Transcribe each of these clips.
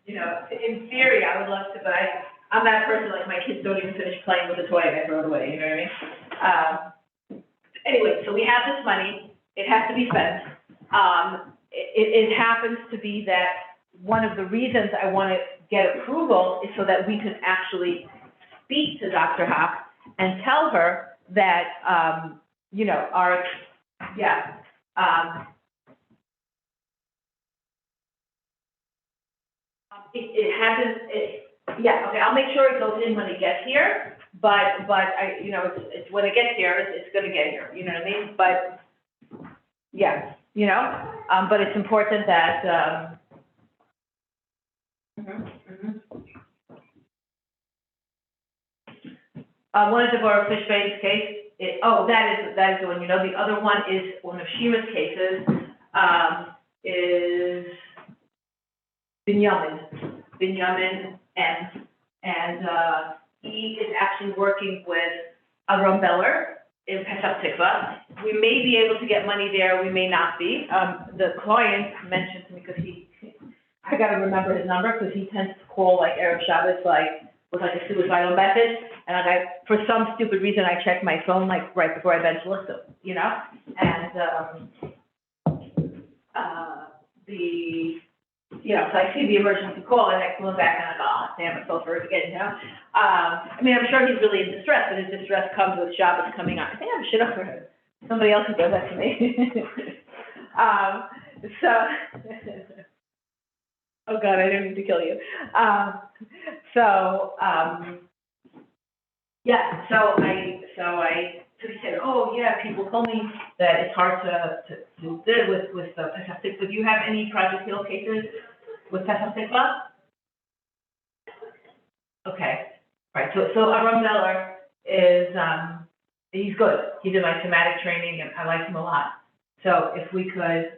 You know, in theory, I would love to, but I'm that person, like, my kids don't even finish playing with the toy and I throw it away, you know what I mean? Anyway, so we have this money, it has to be spent. It happens to be that one of the reasons I want to get approval is so that we can actually speak to Dr. Hock and tell her that, you know, it hasn't, yeah, okay, I'll make sure it goes in when it gets here, but I, you know, it's when it gets here, it's gonna get here, you know what I mean? But, yeah, you know, but it's important that, one of Deborah Fishbane's case, that is the one, you know, the other one is one of Shima's cases, is Binyamin M. And he is actually working with Avram Beller in Petah Tikva. We may be able to get money there, we may not be. The client mentioned to me, because I gotta remember his number, because he tends to call like Erev Shabbos, like, with like a suicidal message. And for some stupid reason, I check my phone like right before I bench list him, you know? And you know, so I see the emergency call and I call back and I go, oh, damn, I fell for it again, you know? I mean, I'm sure he's really in distress, but his distress comes with Shabbos coming on. I think I have shit up for him. Somebody else who does that to me. Oh God, I didn't mean to kill you. Yeah, so I so he said, oh, yeah, people told me that it's hard to do with the Pesach Tikva. Do you have any project field cases with Pesach Tikva? Okay, right, so Aram Zeller is, he's good. He did my somatic training, and I like him a lot. So if we could,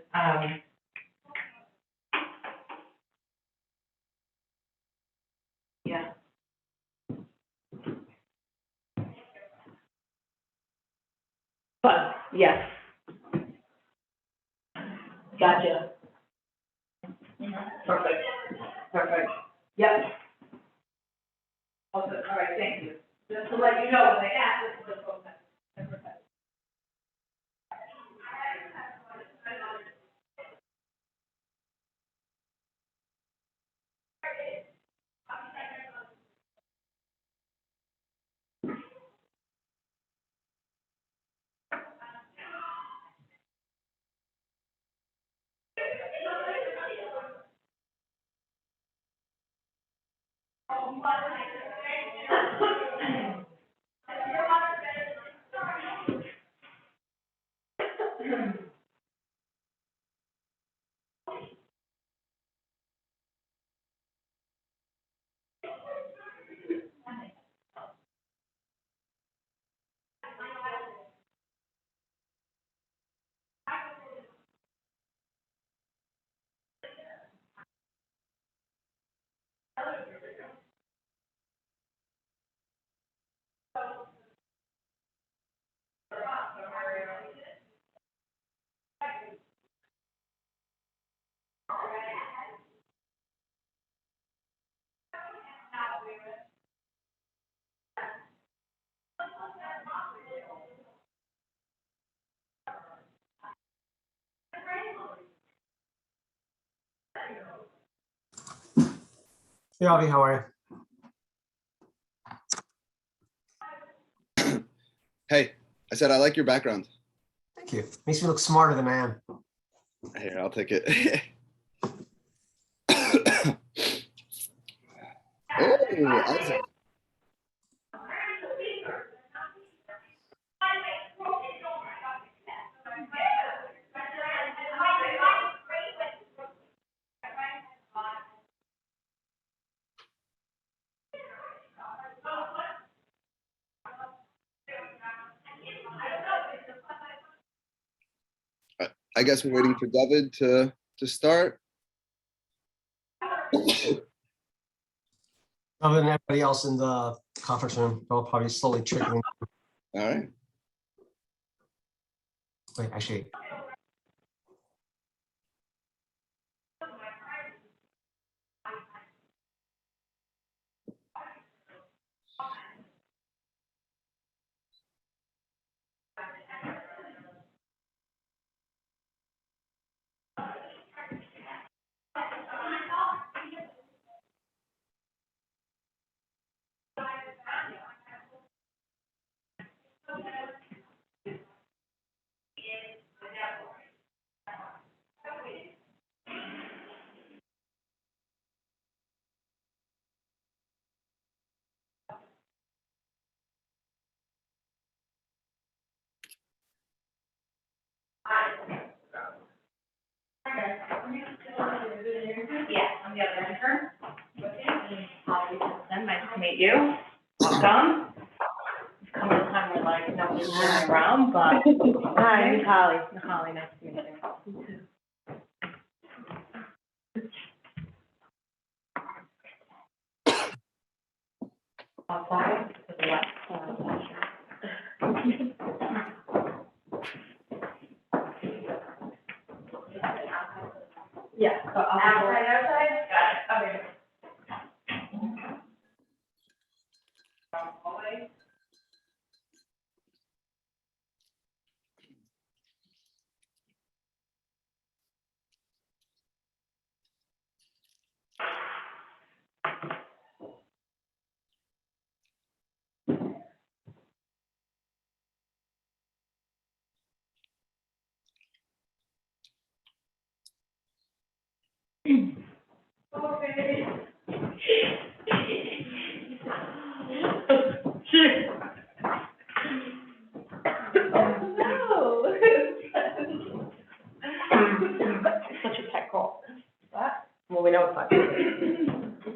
yeah. Fun, yes. Gotcha. Perfect, perfect. Yep. Okay, all right, thank you. Just to let you know, when they ask, this is the process. Hey, Avi, how are you? Hey, I said I like your background. Thank you. Makes me look smarter than I am. Here, I'll take it. Oh, Isaac. I guess we're waiting for David to start. David and everybody else in the conference room, they'll probably slowly trickling. All right. Wait, actually. Yeah, I'm the other intern. Nice to meet you. Welcome. It's coming a time where like nobody's running around, but. Hi, I'm Holly. Holly, nice to meet you. Outside to the left. Yeah, so outside. Got it, okay.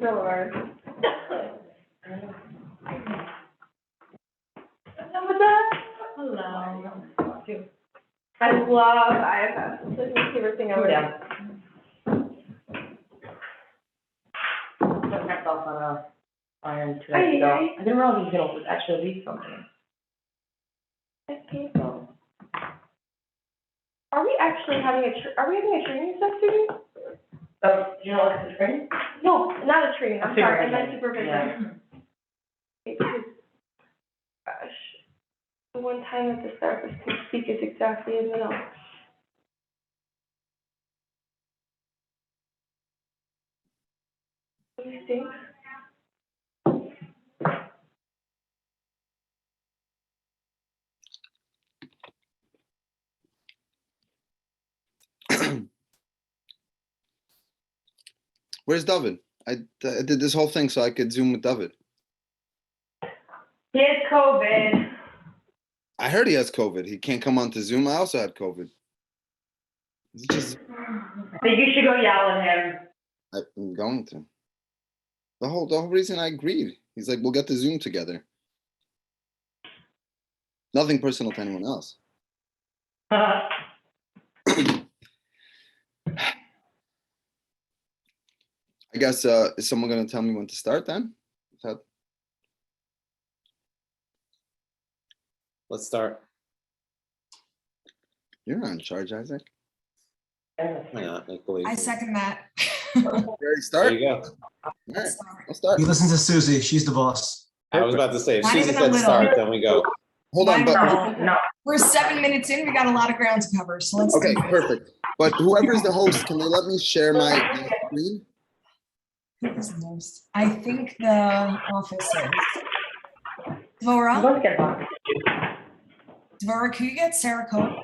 Lord. Hello. I love IFS. It's like my favorite thing ever. Put myself on a iron 2 Aye, days ago. aye. I didn't realize it was actually leak something. It's painful. Are we actually having are we having a training session? Oh, do you know what's the training? No, not a training, I'm sorry, I meant Supervision. supervision. Gosh, the one time that the therapist can speak is exactly in the middle. These things. Where's David? I did this whole thing so I could Zoom with David. He has COVID. I heard he has COVID. He can't come on to Zoom. I also had COVID. It's just, I think you should go yell at him. I'm going to. The whole reason I agreed. He's like, we'll get the Zoom together. Nothing personal to anyone else. I guess, is someone going to tell me when to start then? Let's start. You're not in charge, Isaac. Why not? Make believe. I second that. You already start? There you go. All right, I'll start. You listen to Susie, she's the boss. I was about to say, if Not Susie even a said little. start, then we go. Hold on, but, No. We're 7 minutes in, we got a lot of ground to cover, so let's. okay, do it. perfect. But whoever's the host, can they let me share my screen? Who is the most? I think the office is. I'm Dvora, going to get boxed. Dvora, could you get Sarah Cohn?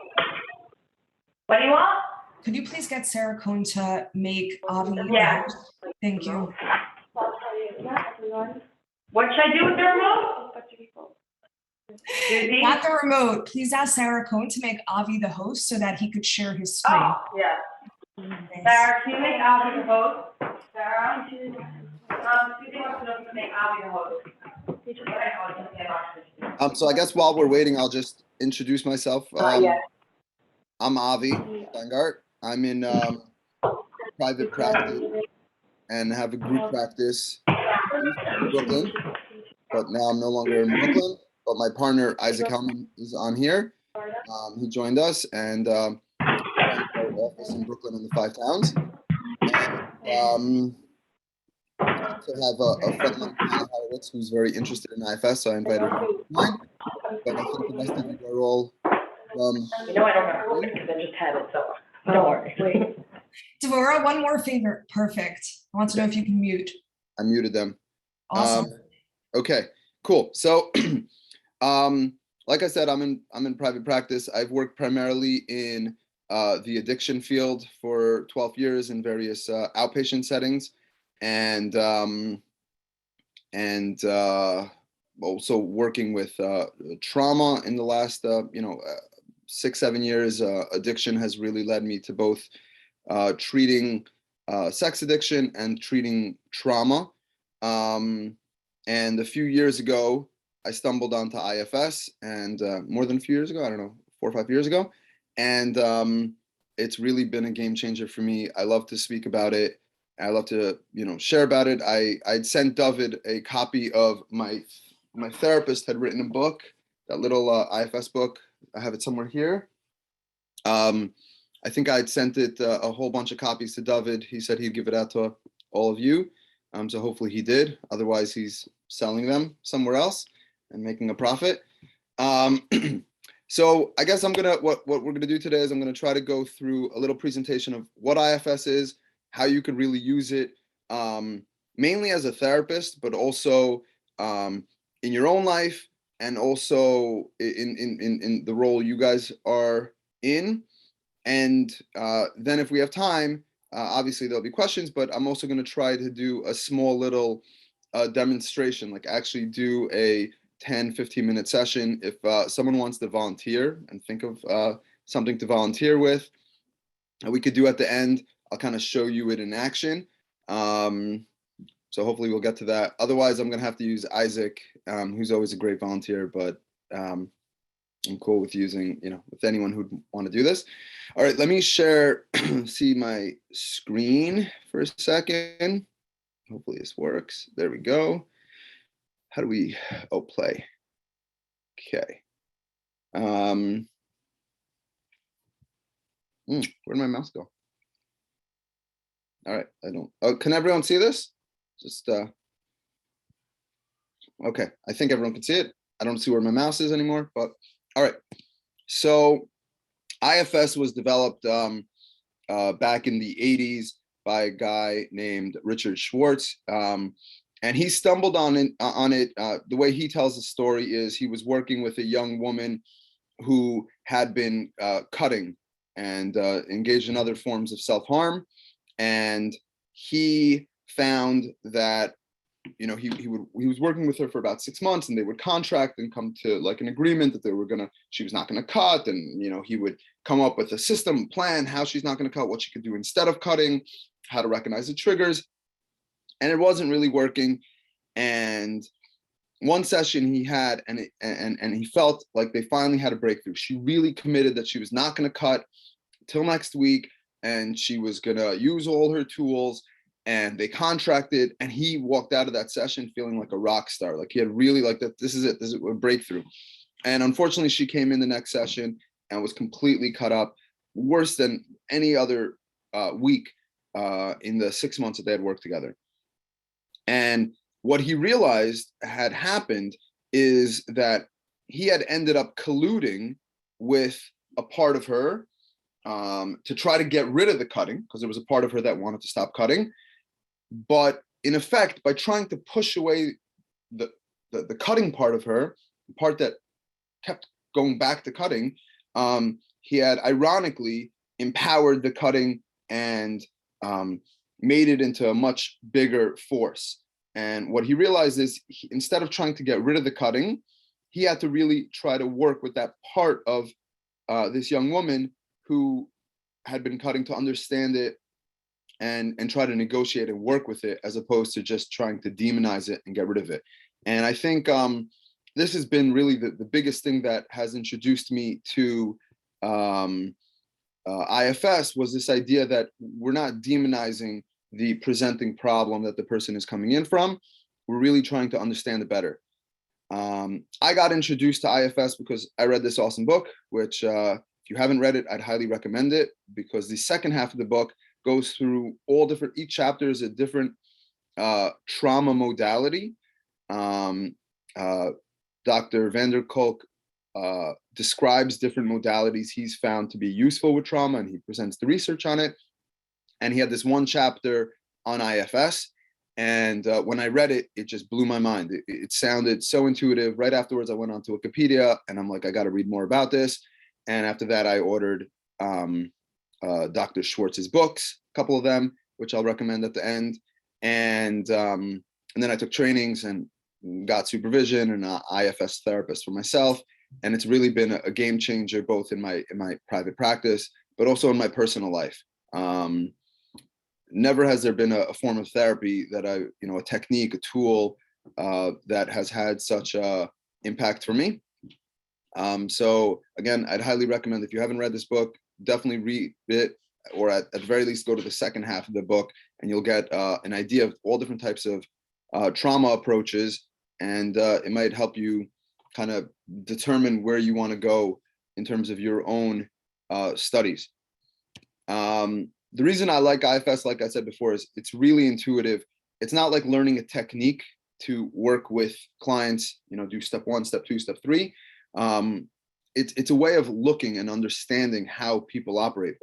What do you want? Could you please get Sarah Cohn to make Avi the Yeah. host? Thank you. I'll tell you, not everyone, What should I do with the remote? a bunch of people. Susie? Not the remote. Please ask Sarah Cohn to make Avi the host so that he could share his screen. Oh, yeah. Thanks. Sarah, can you make Avi the host? Sarah? Susie wants to know if you can make Avi the host. So I guess while we're waiting, I'll just introduce myself. Yeah. I'm Avi Shteingart. I'm in private practice and have a group practice in Brooklyn, but now I'm no longer in Brooklyn. But my partner Isaac Hellman is on here. He joined us and our office in Brooklyn in the 5 towns. And, I also have a friend of mine, Hannah Horowitz, who's very interested in IFS, so I invited her to mine. But I think the rest of you are all from. You know I don't remember because I just had it, so don't worry. Dvora, one more favor. Perfect. I want to know if you can mute. I muted them. Awesome. Okay, cool. So, like I said, I'm in private practice. I've worked primarily in the addiction field for 12 years in various outpatient settings, and also working with trauma in the last 6-7 years. Addiction has really led me to both treating sex addiction and treating trauma. And a few years ago, I stumbled onto IFS, and more than a few years ago, I don't know, 4 or 5 years ago. And it's really been a game changer for me. I love to speak about it. I love to, share about it. I'd sent David a copy of my therapist had written a book, that little IFS book. I have it somewhere here. I think I'd sent it a whole bunch of copies to David. He said he'd give it out to all of you. So hopefully he did. Otherwise, he's selling them somewhere else and making a profit. So I guess what we're gonna do today is I'm gonna try to go through a little presentation of what IFS is, how you could really use it, mainly as a therapist, but also in your own life, and also in the role you guys are in. And then if we have time, obviously there'll be questions, but I'm also going to try to do a small little demonstration, like actually do a 10-15-minute session. If someone wants to volunteer and think of something to volunteer with, we could do at the end. I'll kind of show you it in action. So hopefully we'll get to that. Otherwise, I'm gonna have to use Isaac, who's always a great volunteer, but I'm cool with using, with anyone who'd want to do this. All right, let me share, see my screen for a second. Hopefully this works. There we go. How do we, play. Okay. Where'd my mouse go? All right, can everyone see this? Just, okay, I think everyone can see it. I don't see where my mouse is anymore, but all right. So IFS was developed back in the 80s by a guy named Richard Schwartz. And he stumbled on it. The way he tells the story is he was working with a young woman who had been cutting and engaged in other forms of self-harm. And he found that he was working with her for about 6 months, and they would contract and come to like an agreement that she was not gonna cut, and he would come up with a system plan how she's not gonna cut, what she could do instead of cutting, how to recognize the triggers, and it wasn't really working. And one session he had, and he felt like they finally had a breakthrough. She really committed that she was not gonna cut till next week, and she was gonna use all her tools. And they contracted, and he walked out of that session feeling like a rock star. Like he had really like that. This is it. This is a breakthrough. And unfortunately, she came in the next session and was completely cut up, worse than any other week in the 6 months that they had worked together. And what he realized had happened is that he had ended up colluding with a part of her to try to get rid of the cutting, because there was a part of her that wanted to stop cutting. But in effect, by trying to push away the cutting part of her, the part that kept going back to cutting, he had ironically empowered the cutting and made it into a much bigger force. And what he realized is instead of trying to get rid of the cutting, he had to really try to work with that part of this young woman who had been cutting to understand it and try to negotiate and work with it, as opposed to just trying to demonize it and get rid of it. And I think this has been really the biggest thing that has introduced me to IFS, was this idea that we're not demonizing the presenting problem that the person is coming in from. We're really trying to understand it better. I got introduced to IFS because I read this awesome book, which if you haven't read it, I'd highly recommend it, because the second half of the book goes through each chapter is a different trauma modality. Dr. Vander Kolk describes different modalities he's found to be useful with trauma, and he presents the research on it. And he had this one chapter on IFS. And when I read it, it just blew my mind. It sounded so intuitive. Right afterwards, I went on to Wikipedia, and I'm like, I got to read more about this. And after that, I ordered Dr. Schwartz's books, a couple of them, which I'll recommend at the end. And then I took trainings and got supervision and an IFS therapist for myself. And it's really been a game changer, both in my private practice, but also in my personal life. Never has there been a form of therapy that a technique, a tool that has had such a impact for me. So again, I'd highly recommend, if you haven't read this book, definitely read it, or at the very least, go to the second half of the book, and you'll get an idea of all different types of trauma approaches, and it might help you kind of determine where you want to go in terms of your own studies. The reason I like IFS, like I said before, is it's really intuitive. It's not like learning a technique to work with clients, do step 1, step 2, step 3. It's a way of looking and understanding how people operate,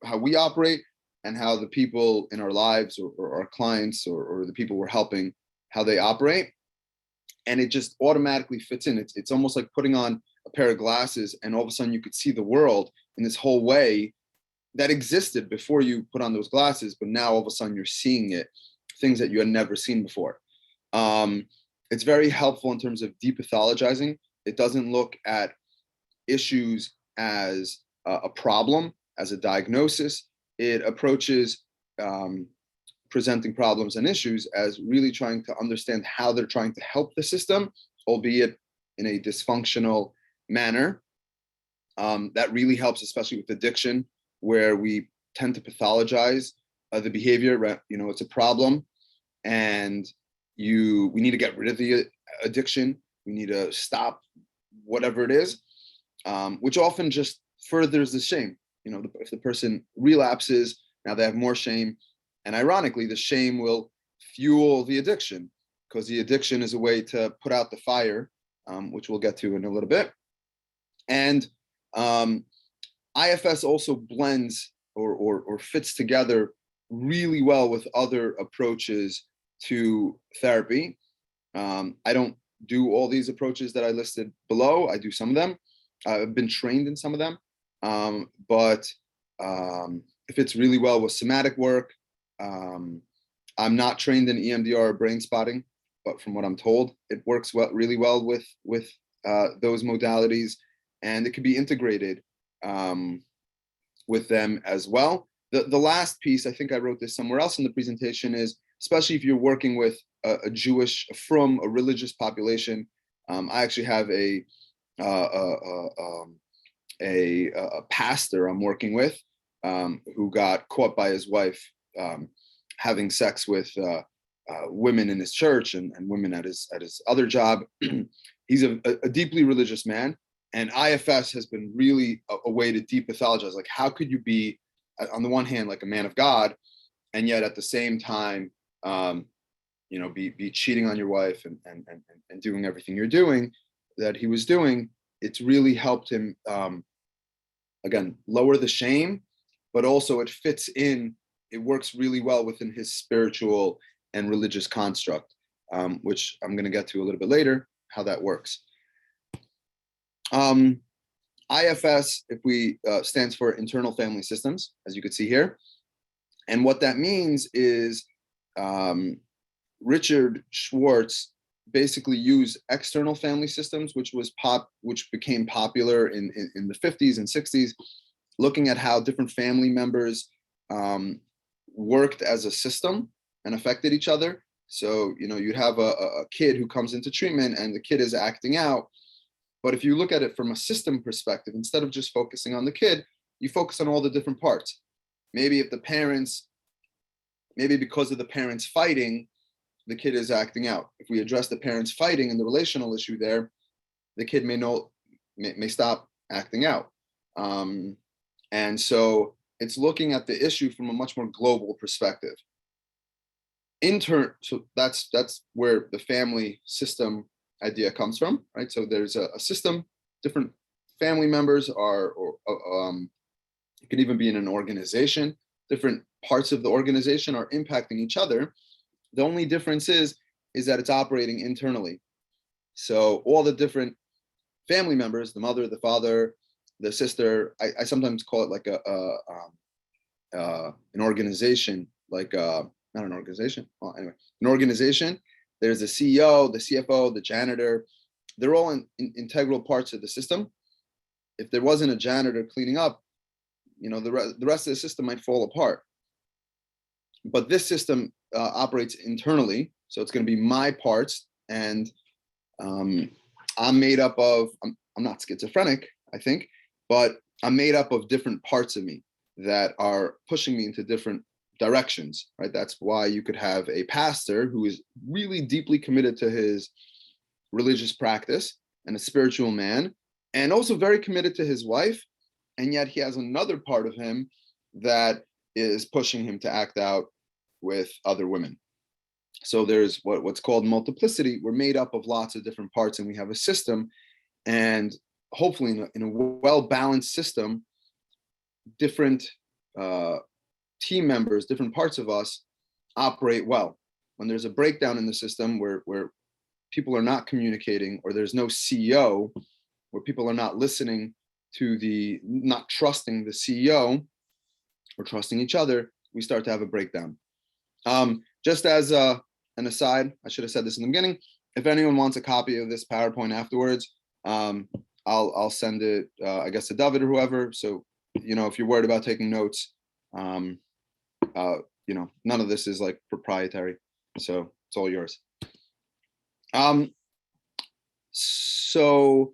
how we operate, and how the people in our lives or our clients or the people we're helping, how they operate. And it just automatically fits in. It's almost like putting on a pair of glasses, and all of a sudden you could see the world in this whole way that existed before you put on those glasses, but now all of a sudden you're seeing it, things that you had never seen before. It's very helpful in terms of depathologizing. It doesn't look at issues as a problem, as a diagnosis. It approaches presenting problems and issues as really trying to understand how they're trying to help the system, albeit in a dysfunctional manner. That really helps, especially with addiction, where we tend to pathologize the behavior. Right? It's a problem, and we need to get rid of the addiction. We need to stop whatever it is, which often just furthers the shame. If the person relapses, now they have more shame, and ironically, the shame will fuel the addiction, because the addiction is a way to put out the fire, which we'll get to in a little bit. And IFS also blends or fits together really well with other approaches to therapy. I don't do all these approaches that I listed below. I do some of them. I've been trained in some of them, but it fits really well with somatic work. I'm not trained in EMDR or brain spotting, but from what I'm told, it works really well with those modalities, and it can be integrated with them as well. The last piece, I think I wrote this somewhere else in the presentation, is especially if you're working with a religious population. I actually have a pastor I'm working with who got caught by his wife having sex with women in his church and women at his other job. He's a deeply religious man, and IFS has been really a way to depathologize. Like, how could you be, on the one hand, like a man of God, and yet at the same time, be cheating on your wife and doing everything you're doing that he was doing? It's really helped him, again, lower the shame, but also it fits in. It works really well within his spiritual and religious construct, which I'm going to get to a little bit later, how that works. IFS, if we stands for Internal Family Systems, as you can see here. And what that means is Richard Schwartz basically used external family systems, which became popular in the 50s and 60s, looking at how different family members worked as a system and affected each other. So, you have a kid who comes into treatment and the kid is acting out. But if you look at it from a system perspective, instead of just focusing on the kid, you focus on all the different parts. Maybe because of the parents fighting, the kid is acting out. If we address the parents fighting and the relational issue there, the kid may stop acting out. And so it's looking at the issue from a much more global perspective. So that's where the family system idea comes from, right? So there's a system, different family members it could even be in an organization. Different parts of the organization are impacting each other. The only difference is that it's operating internally. So all the different family members, the mother, the father, the sister, I sometimes call it like an organization, like not an organization. Well, anyway, an organization. There's the CEO, the CFO, the janitor. They're all integral parts of the system. If there wasn't a janitor cleaning up, the rest of the system might fall apart. But this system operates internally, so it's going to be my parts, and I'm made up of. I'm not schizophrenic, I think, but I'm made up of different parts of me that are pushing me into different directions, right? That's why you could have a pastor who is really deeply committed to his religious practice and a spiritual man, and also very committed to his wife, and yet he has another part of him that is pushing him to act out with other women. So there's what's called multiplicity. We're made up of lots of different parts, and we have a system, and hopefully in a well-balanced system, different team members, different parts of us operate well. When there's a breakdown in the system where people are not communicating, or there's no CEO, where people are not listening to not trusting the CEO or trusting each other, we start to have a breakdown. Just as an aside, I should have said this in the beginning, if anyone wants a copy of this PowerPoint afterwards, I'll send it, I guess, to David or whoever. So, if you're worried about taking notes, none of this is like proprietary, so it's all yours. So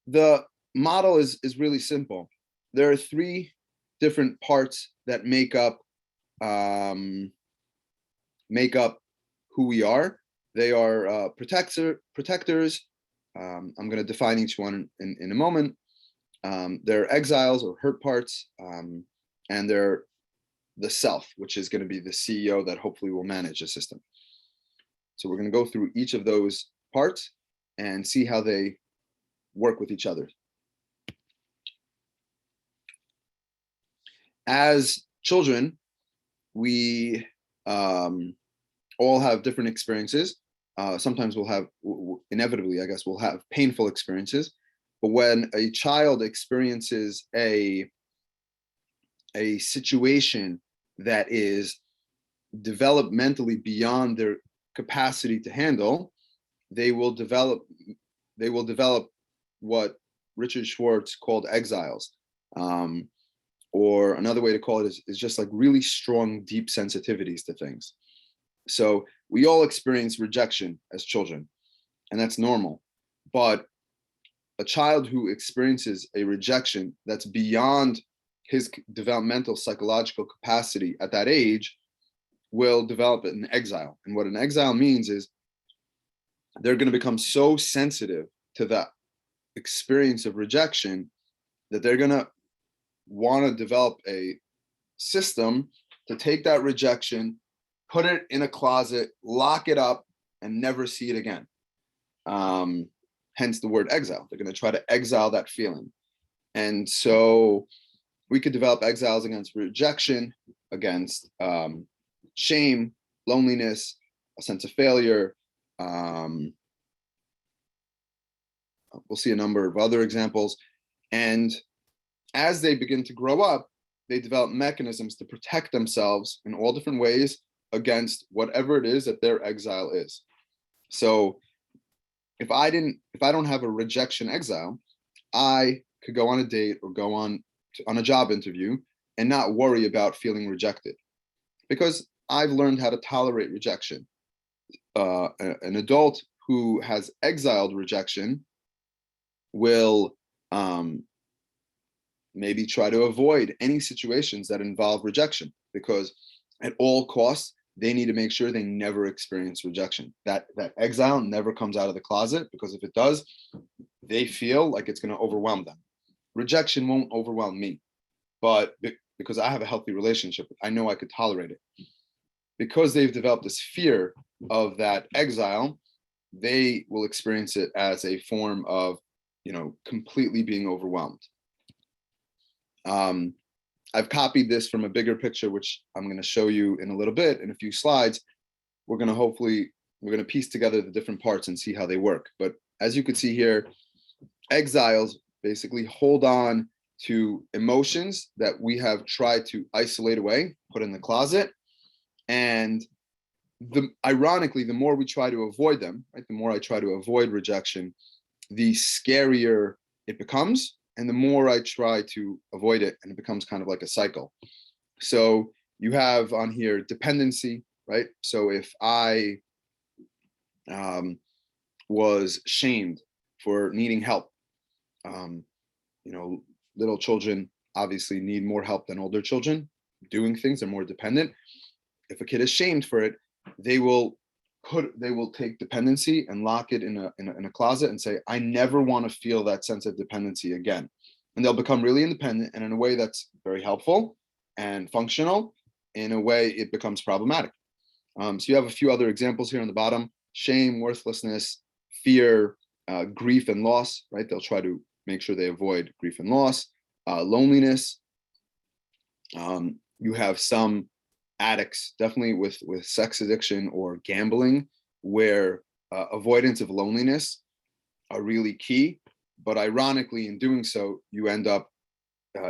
the model is really simple. There are three different parts that make up who we are. They are protectors. I'm going to define each one in a moment. They're exiles or hurt parts, and they're the self, which is going to be the CEO that hopefully will manage the system. So we're going to go through each of those parts and see how they work with each other. As children, we all have different experiences. Sometimes we'll have, inevitably, I guess, we'll have painful experiences. But when a child experiences a situation that is developmentally beyond their capacity to handle, they will develop what Richard Schwartz called exiles. Or another way to call it is just like really strong, deep sensitivities to things. So we all experience rejection as children, and that's normal. But a child who experiences a rejection that's beyond his developmental psychological capacity at that age will develop an exile. And what an exile means is they're going to become so sensitive to that experience of rejection that they're going to want to develop a system to take that rejection, put it in a closet, lock it up, and never see it again. Hence the word exile. They're going to try to exile that feeling. And so we could develop exiles against rejection, against shame, loneliness, a sense of failure. We'll see a number of other examples. And as they begin to grow up, they develop mechanisms to protect themselves in all different ways against whatever it is that their exile is. So if I don't have a rejection exile, I could go on a date or go on a job interview and not worry about feeling rejected, because I've learned how to tolerate rejection. An adult who has exiled rejection will maybe try to avoid any situations that involve rejection, because at all costs, they need to make sure they never experience rejection. That exile never comes out of the closet, because if it does, they feel like it's going to overwhelm them. Rejection won't overwhelm me, but because I have a healthy relationship, I know I could tolerate it. Because they've developed this fear of that exile, they will experience it as a form of, completely being overwhelmed. I've copied this from a bigger picture, which I'm going to show you in a little bit, in a few slides. We're going to piece together the different parts and see how they work. But as you can see here, exiles basically hold on to emotions that we have tried to isolate away, put in the closet. And ironically, the more we try to avoid them, right, the more I try to avoid rejection, the scarier it becomes. And the more I try to avoid it, and it becomes kind of like a cycle. So you have on here dependency, right? So if I was shamed for needing help, little children obviously need more help than older children. Doing things, are more dependent. If a kid is shamed for it, they will take dependency and lock it in a closet and say, I never want to feel that sense of dependency again. And they'll become really independent, and in a way that's very helpful and functional. In a way, it becomes problematic. So you have a few other examples here on the bottom: shame, worthlessness, fear, grief and loss, right? They'll try to make sure they avoid grief and loss, loneliness. You have some addicts, definitely with sex addiction or gambling, where avoidance of loneliness are really key. But ironically, in doing so, you end up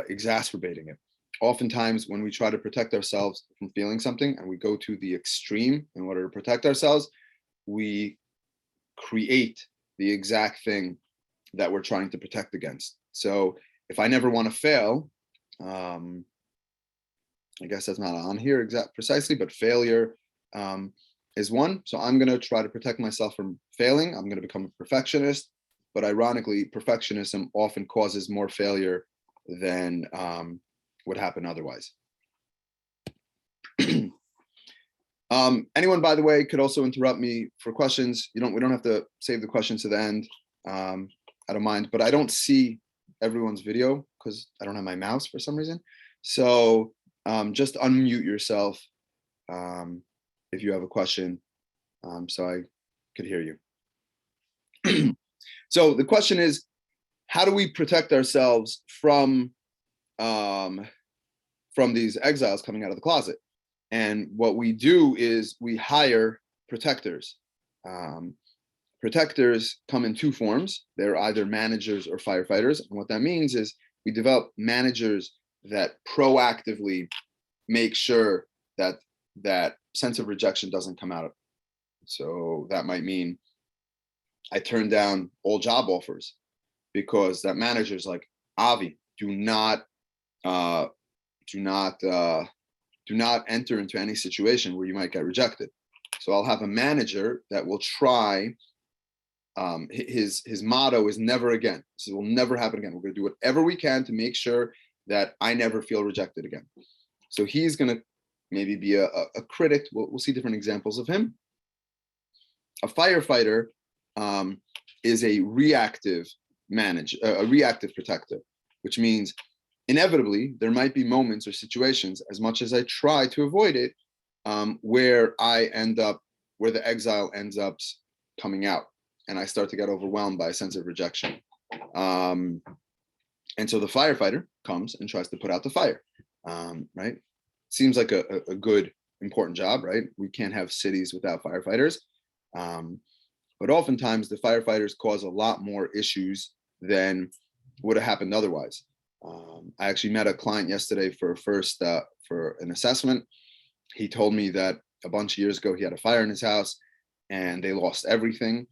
exacerbating it. Oftentimes, when we try to protect ourselves from feeling something and we go to the extreme in order to protect ourselves, we create the exact thing that we're trying to protect against. So if I never want to fail, I guess that's not on here precisely, but failure is one. So I'm going to try to protect myself from failing. I'm going to become a perfectionist, but ironically, perfectionism often causes more failure than would happen otherwise. Anyone, by the way, could also interrupt me for questions. We don't have to save the questions to the end. I don't mind, but I don't see everyone's video because I don't have my mouse for some reason. So just unmute yourself if you have a question, so I could hear you. So the question is, how do we protect ourselves from these exiles coming out of the closet? And what we do is we hire protectors. Protectors come in two forms. They're either managers or firefighters. And what that means is we develop managers that proactively make sure that that sense of rejection doesn't come out. So that might mean I turn down all job offers because that manager's like, Avi, do not enter into any situation where you might get rejected. So I'll have a manager that will try. His motto is never again. This will never happen again. We're going to do whatever we can to make sure that I never feel rejected again. So he's going to maybe be a critic. We'll see different examples of him. A firefighter is a reactive manager, a reactive protector, which means inevitably there might be moments or situations, as much as I try to avoid it, where the exile ends up coming out, and I start to get overwhelmed by a sense of rejection. And so the firefighter comes and tries to put out the fire, right? Seems like a good, important job, right? We can't have cities without firefighters. But oftentimes the firefighters cause a lot more issues than would have happened otherwise. I actually met a client yesterday for an assessment. He told me that a bunch of years ago he had a fire in his house and they lost everything.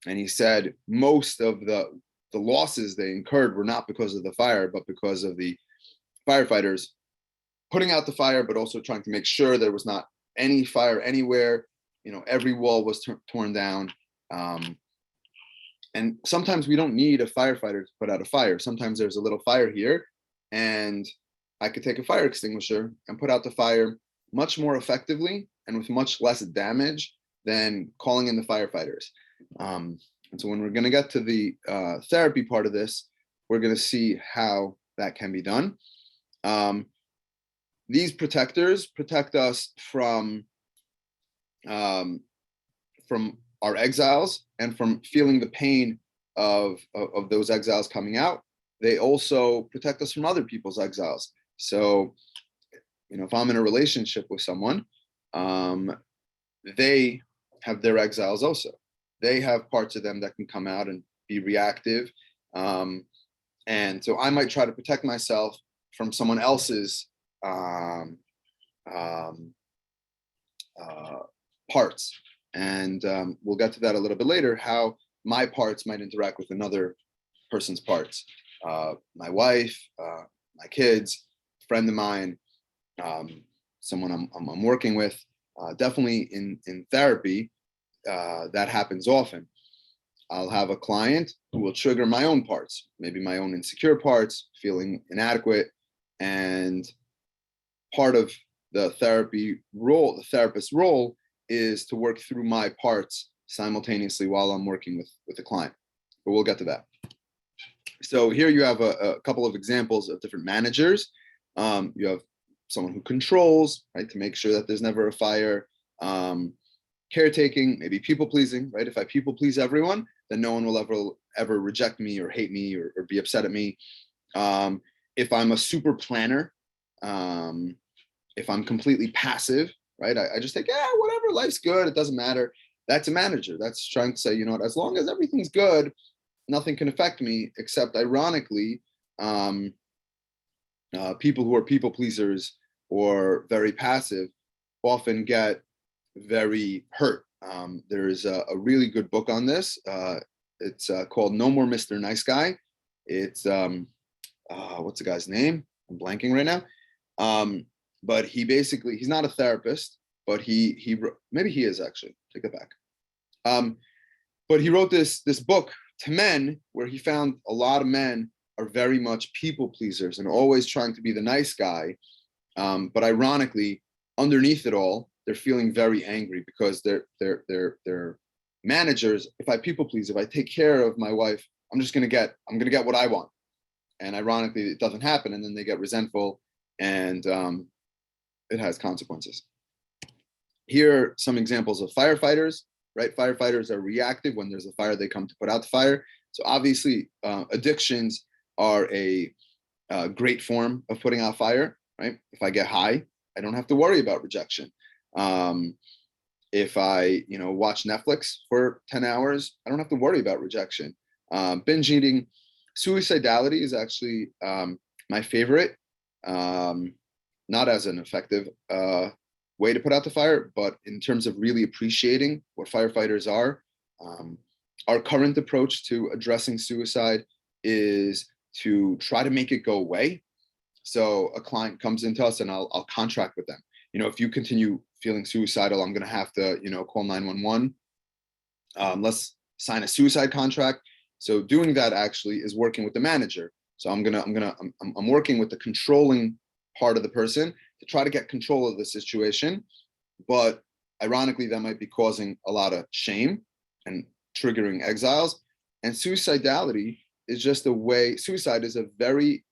And he said most of the losses they incurred were not because of the fire, but because of the firefighters putting out the fire, but also trying to make sure there was not any fire anywhere. Every wall was torn down. And sometimes we don't need a firefighter to put out a fire. Sometimes there's a little fire here, and I could take a fire extinguisher and put out the fire much more effectively and with much less damage than calling in the firefighters. And so when we're going to get to the therapy part of this, we're going to see how that can be done. These protectors protect us from our exiles and from feeling the pain of those exiles coming out. They also protect us from other people's exiles. So, if I'm in a relationship with someone, they have their exiles also. They have parts of them that can come out and be reactive. And so I might try to protect myself from someone else's parts. And we'll get to that a little bit later, how my parts might interact with another person's parts. My wife, my kids, a friend of mine, someone I'm working with. Definitely in therapy, that happens often. I'll have a client who will trigger my own parts, maybe my own insecure parts, feeling inadequate. And part of the therapist's role is to work through my parts simultaneously while I'm working with the client. But we'll get to that. So here you have a couple of examples of different managers. You have someone who controls, right, to make sure that there's never a fire. Caretaking, maybe people pleasing, right? If I people please everyone, then no one will ever reject me or hate me or be upset at me. If I'm a super planner, if I'm completely passive, right? I just think, yeah, whatever, life's good, it doesn't matter. That's a manager. That's trying to say, you know what, as long as everything's good, nothing can affect me, except ironically, people who are people pleasers or very passive often get very hurt. There's a really good book on this. It's called No More Mr. Nice Guy. It's, what's the guy's name? I'm blanking right now. but he's not a therapist, but maybe he is actually, take it back. But he wrote this book to men where he found a lot of men are very much people pleasers and always trying to be the nice guy. But ironically, underneath it all, they're feeling very angry because they're managers. If I people please, if I take care of my wife, I'm gonna get what I want. And ironically, it doesn't happen, and then they get resentful, and it has consequences. Here are some examples of firefighters, right? Firefighters are reactive. When there's a fire, they come to put out the fire. So obviously, addictions are a great form of putting out fire, right? If I get high, I don't have to worry about rejection. If I, watch Netflix for 10 hours, I don't have to worry about rejection. Binge eating, suicidality is actually my favorite. Not as an effective way to put out the fire, but in terms of really appreciating what firefighters are. Our current approach to addressing suicide is to try to make it go away. So a client comes into us and I'll contract with them. If you continue feeling suicidal, I'm going to have to, call 911. Let's sign a suicide contract. So doing that actually is working with the manager. So I'm working with the controlling part of the person to try to get control of the situation. But ironically, that might be causing a lot of shame and triggering exiles. And suicidality is just a way, suicide is a very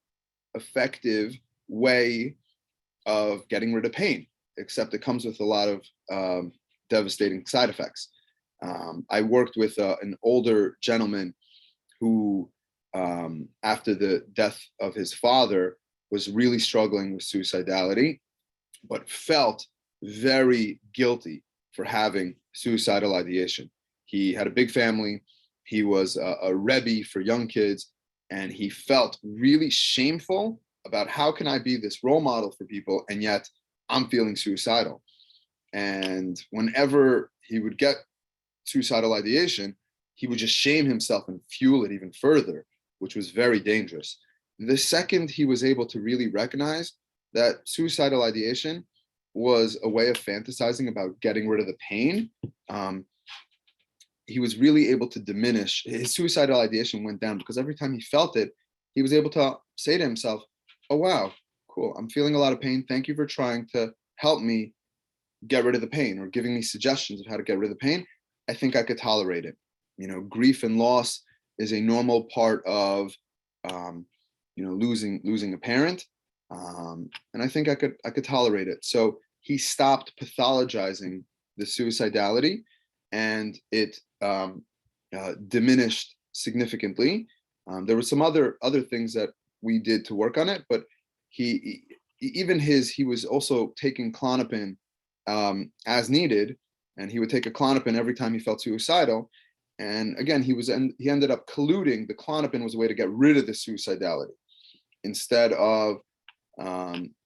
effective way of getting rid of pain, except it comes with a lot of devastating side effects. I worked with an older gentleman who, after the death of his father, was really struggling with suicidality, but felt very guilty for having suicidal ideation. He had a big family. He was a Rebbe for young kids, and he felt really shameful about how can I be this role model for people, and yet I'm feeling suicidal. And whenever he would get suicidal ideation, he would just shame himself and fuel it even further, which was very dangerous. The second he was able to really recognize that suicidal ideation was a way of fantasizing about getting rid of the pain, he was really able to diminish. His suicidal ideation went down because every time he felt it, he was able to say to himself, oh, wow, cool. I'm feeling a lot of pain. Thank you for trying to help me get rid of the pain or giving me suggestions of how to get rid of the pain. I think I could tolerate it. Grief and loss is a normal part of, losing a parent. And I think I could tolerate it. So he stopped pathologizing the suicidality, and it diminished significantly. There were some other things that we did to work on it, but he was also taking Klonopin as needed, and he would take a Klonopin every time he felt suicidal. And again, he ended up colluding. The Klonopin was a way to get rid of the suicidality instead of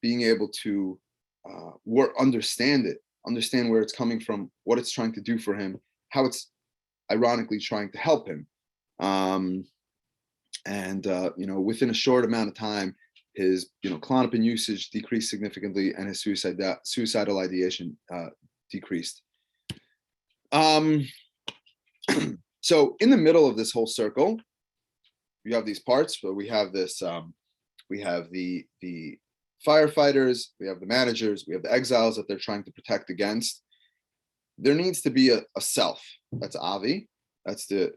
being able to understand where it's coming from, what it's trying to do for him, how it's ironically trying to help him. Within a short amount of time, his Klonopin usage decreased significantly, and his suicidal ideation decreased. So in the middle of this whole circle, you have these parts. So we have this. We have the firefighters. We have the managers. We have the exiles that they're trying to protect against. There needs to be a self. That's Avi. That's the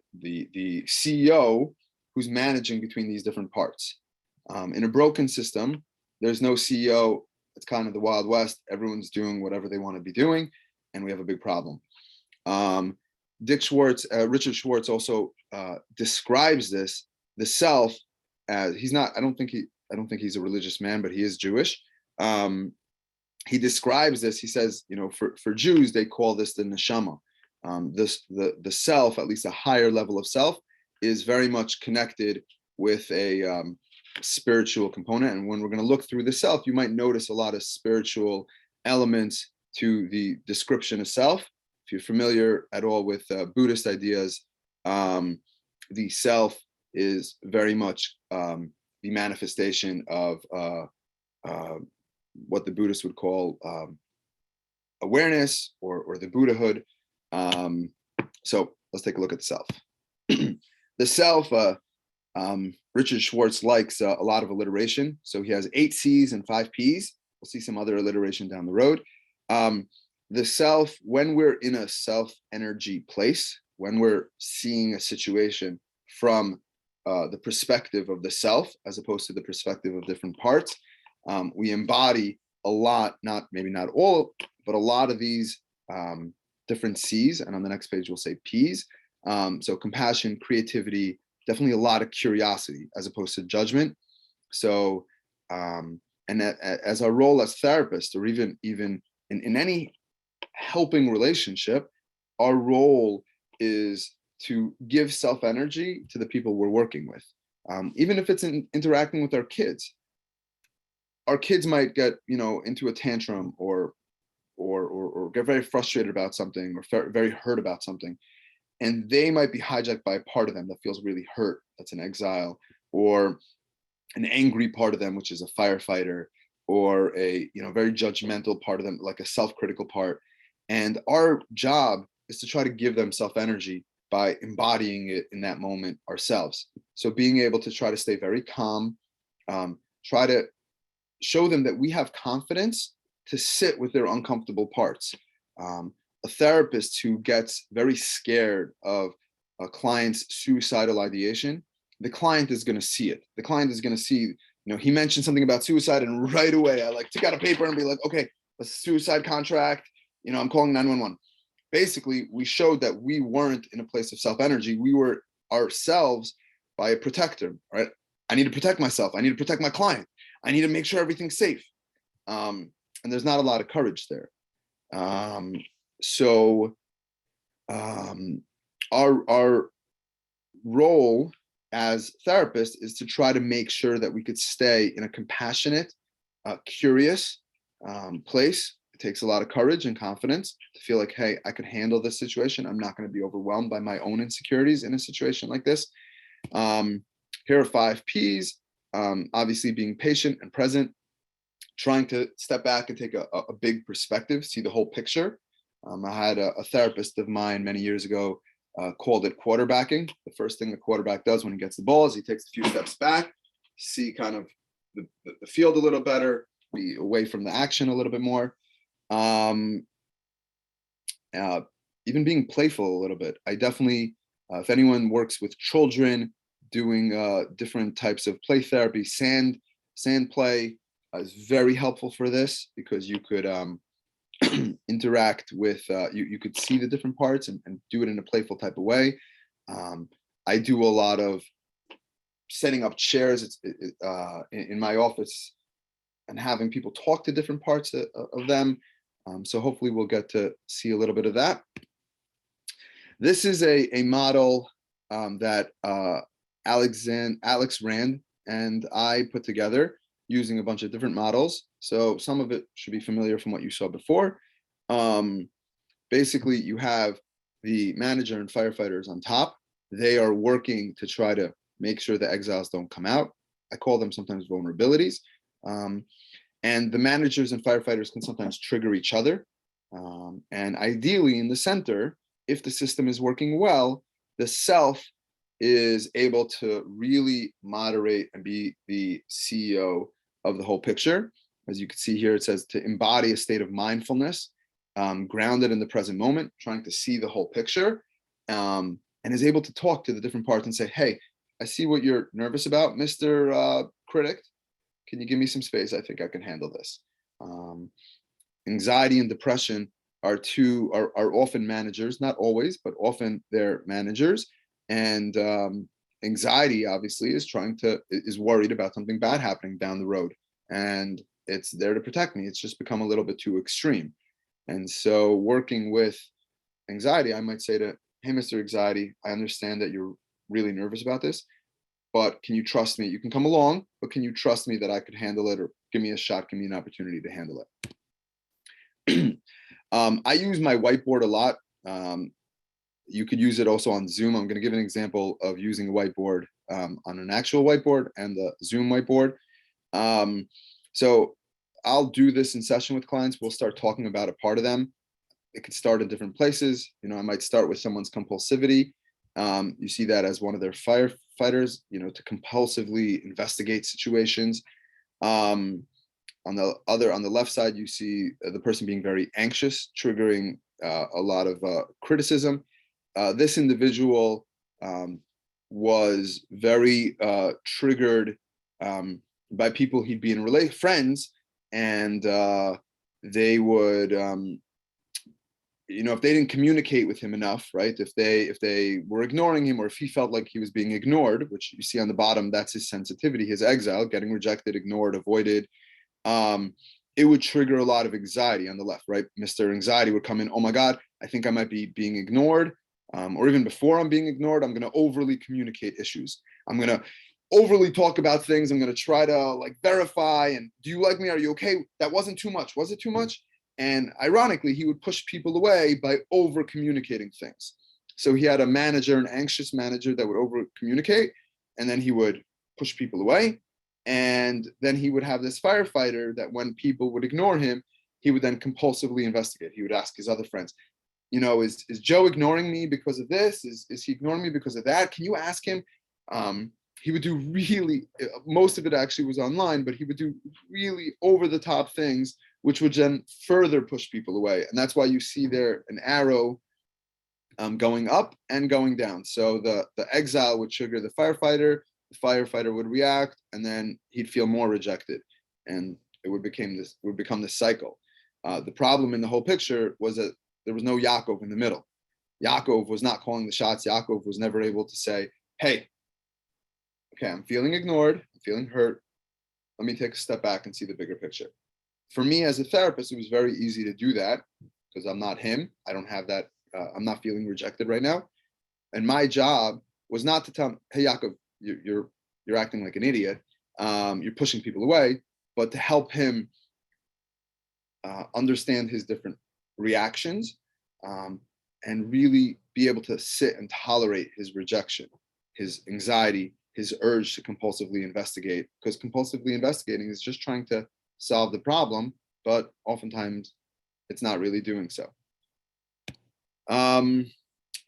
CEO who's managing between these different parts. In a broken system, there's no CEO. It's kind of the Wild West. Everyone's doing whatever they want to be doing, and we have a big problem. Richard Schwartz also describes the self as I don't think he's a religious man, but he is Jewish. He describes this. He says, for Jews, they call this the neshama. The self, at least a higher level of self, is very much connected with a spiritual component. And when we're going to look through the self, you might notice a lot of spiritual elements to the description of self. If you're familiar at all with Buddhist ideas, the self is very much the manifestation of what the Buddhists would call awareness or the Buddhahood. So let's take a look at the self. The self, Richard Schwartz likes a lot of alliteration. So he has 8 C's and 5 P's. We'll see some other alliteration down the road. The self, when we're in a self energy place, when we're seeing a situation from the perspective of the self, as opposed to the perspective of different parts, we embody a lot, maybe not all, but a lot of these different C's. And on the next page, we'll say P's. So compassion, creativity, definitely a lot of curiosity as opposed to judgment. So, and as our role as therapists, or even in any helping relationship, our role is to give self energy to the people we're working with. Even if it's in interacting with our kids might get, into a tantrum or get very frustrated about something, or very hurt about something. And they might be hijacked by a part of them that feels really hurt, that's an exile, or an angry part of them, which is a firefighter, or a very judgmental part of them, like a self-critical part. And our job is to try to give them self-energy by embodying it in that moment ourselves. So being able to try to stay very calm, try to show them that we have confidence to sit with their uncomfortable parts. A therapist who gets very scared of a client's suicidal ideation, the client is going to see it. The client is going to see, he mentioned something about suicide, and right away I like took out a paper and be like, okay, a suicide contract, I'm calling 911. Basically, we showed that we weren't in a place of self-energy. We were ourselves by a protector, right? I need to protect myself. I need to protect my client. I need to make sure everything's safe. And there's not a lot of courage there. So our role as therapists is to try to make sure that we could stay in a compassionate, curious place. It takes a lot of courage and confidence to feel like, hey, I could handle this situation. I'm not going to be overwhelmed by my own insecurities in a situation like this. Here are 5 P's. Obviously being patient and present, trying to step back and take a big perspective, see the whole picture. I had a therapist of mine many years ago called it quarterbacking. The first thing the quarterback does when he gets the ball is he takes a few steps back, see kind of the field a little better, be away from the action a little bit more. Even being playful a little bit. I definitely, if anyone works with children, doing different types of play therapy, sand play is very helpful for this, because you could interact with, you could see the different parts and do it in a playful type of way. I do a lot of setting up chairs in my office and having people talk to different parts of them. So hopefully we'll get to see a little bit of that. This is a model that Alex Rand and I put together using a bunch of different models. So some of it should be familiar from what you saw before. Basically, you have the manager and firefighters on top. They are working to try to make sure the exiles don't come out. I call them sometimes vulnerabilities. And the managers and firefighters can sometimes trigger each other. And ideally in the center, if the system is working well, the self is able to really moderate and be the CEO of the whole picture. As you can see here, it says to embody a state of mindfulness, grounded in the present moment, trying to see the whole picture, and is able to talk to the different parts and say, hey, I see what you're nervous about, Mr. Critic. Can you give me some space? I think I can handle this. Anxiety and depression are often managers, not always, but often they're managers. And anxiety obviously is worried about something bad happening down the road, and it's there to protect me. It's just become a little bit too extreme. And so working with anxiety, I might say to, hey, Mr. Anxiety, I understand that you're really nervous about this, but can you trust me? You can come along, but can you trust me that I could handle it, or give me a shot, give me an opportunity to handle it? I use my whiteboard a lot. You could use it also on Zoom. I'm going to give an example of using a whiteboard on an actual whiteboard and the Zoom whiteboard. So I'll do this in session with clients. We'll start talking about a part of them. It could start in different places. You know, I might start with someone's compulsivity. You see that as one of their firefighters, you know, to compulsively investigate situations. On the left side, you see the person being very anxious, triggering a lot of criticism. This individual was very triggered by people he'd be in friends, and they would, you know, if they didn't communicate with him enough, right? If they were ignoring him, or if he felt like he was being ignored, which you see on the bottom, that's his sensitivity, his exile, getting rejected, ignored, avoided. It would trigger a lot of anxiety on the left, right? Mr. Anxiety would come in, oh my God, I think I might be being ignored. Or even before I'm being ignored, I'm going to overly communicate issues. I'm going to overly talk about things. I'm going to try to like verify, and do you like me? Are you okay? That wasn't too much. Was it too much? And ironically, he would push people away by over communicating things. So he had a manager, an anxious manager that would over communicate, and then he would push people away. And then he would have this firefighter that when people would ignore him, he would then compulsively investigate. He would ask his other friends, you know, is Joe ignoring me because of this? Is he ignoring me because of that? Can you ask him? He would do really, most of it actually was online, but he would do really over the top things, which would then further push people away. And that's why you see there an arrow going up and going down. So the exile would trigger the firefighter would react, and then he'd feel more rejected. And it would become this cycle. The problem in the whole picture was that there was no Yaakov in the middle. Yaakov was not calling the shots. Yaakov was never able to say, hey, okay, I'm feeling ignored, I'm feeling hurt. Let me take a step back and see the bigger picture. For me as a therapist, it was very easy to do that because I'm not him. I don't have that. I'm not feeling rejected right now. And my job was not to tell him, hey, Yaakov, you're acting like an idiot. You're pushing people away, but to help him understand his different reactions, and really be able to sit and tolerate his rejection, his anxiety, his urge to compulsively investigate, because compulsively investigating is just trying to solve the problem, but oftentimes it's not really doing so.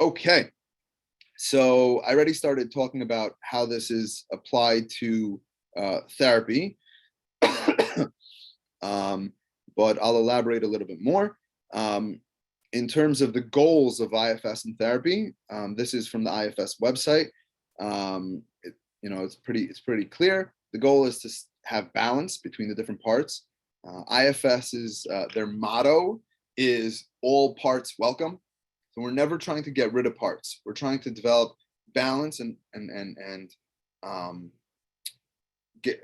Okay, so I already started talking about how this is applied to therapy, but I'll elaborate a little bit more. In terms of the goals of IFS and therapy, this is from the IFS website. It's pretty clear. The goal is to have balance between the different parts. IFS is their motto is all parts welcome. So we're never trying to get rid of parts. We're trying to develop balance and get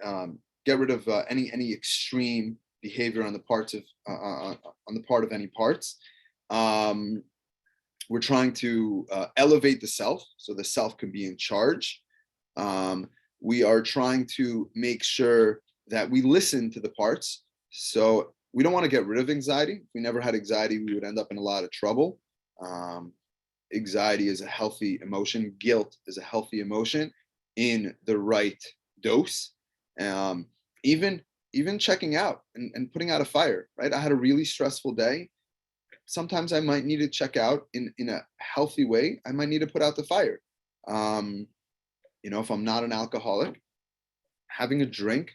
rid of any extreme behavior on the parts of on the part of any parts. We're trying to elevate the self, so the self can be in charge. We are trying to make sure that we listen to the parts. So we don't want to get rid of anxiety. If we never had anxiety, we would end up in a lot of trouble. Anxiety is a healthy emotion. Guilt is a healthy emotion in the right dose. Even checking out and putting out a fire, right? I had a really stressful day. Sometimes I might need to check out in a healthy way. I might need to put out the fire. If I'm not an alcoholic, having a drink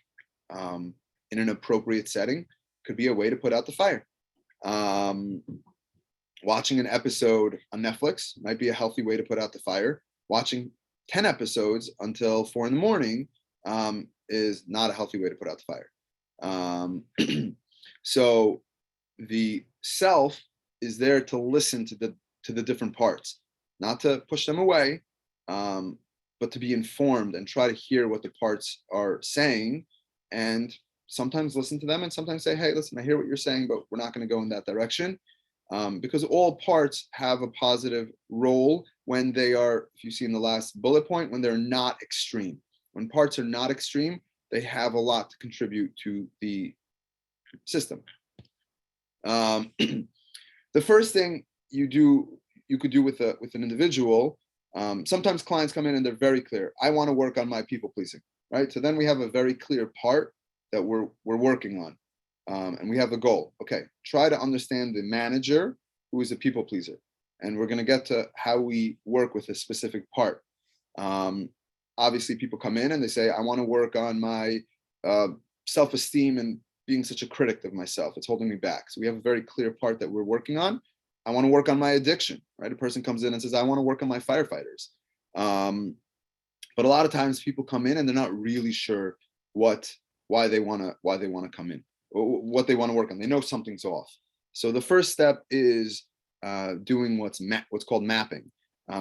in an appropriate setting could be a way to put out the fire. Watching an episode on Netflix might be a healthy way to put out the fire. Watching 10 episodes until 4 a.m. Is not a healthy way to put out the fire. So the self is there to listen to the different parts, not to push them away, but to be informed and try to hear what the parts are saying, and sometimes listen to them and sometimes say, hey, listen, I hear what you're saying, but we're not going to go in that direction. Because all parts have a positive role when they are, if you see in the last bullet point, when they're not extreme. When parts are not extreme, they have a lot to contribute to the system. The first thing you could do with an individual, sometimes clients come in and they're very clear. I want to work on my people pleasing, right? So then we have a very clear part that we're working on. And we have a goal. Okay, try to understand the manager who is a people pleaser. And we're going to get to how we work with a specific part. Obviously, people come in and they say, I want to work on my self-esteem and being such a critic of myself. It's holding me back. So we have a very clear part that we're working on. I want to work on my addiction, right? A person comes in and says, I want to work on my firefighters. But a lot of times people come in and they're not really sure why they want to come in, or what they want to work on. They know something's off. So the first step is doing what's called mapping.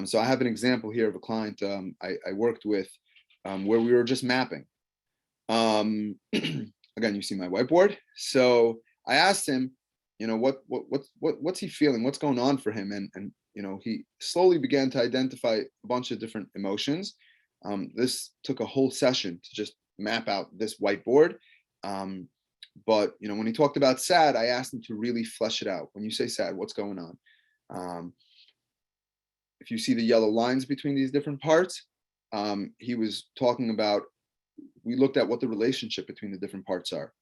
So I have an example here of a client I worked with where we were just mapping. Again, you see my whiteboard. So I asked him, what's he feeling? What's going on for him? And he slowly began to identify a bunch of different emotions. This took a whole session to just map out this whiteboard. But when he talked about sad, I asked him to really flesh it out. When you say sad, what's going on? If you see the yellow lines between these different parts, he was talking about, we looked at what the relationship between the different parts are.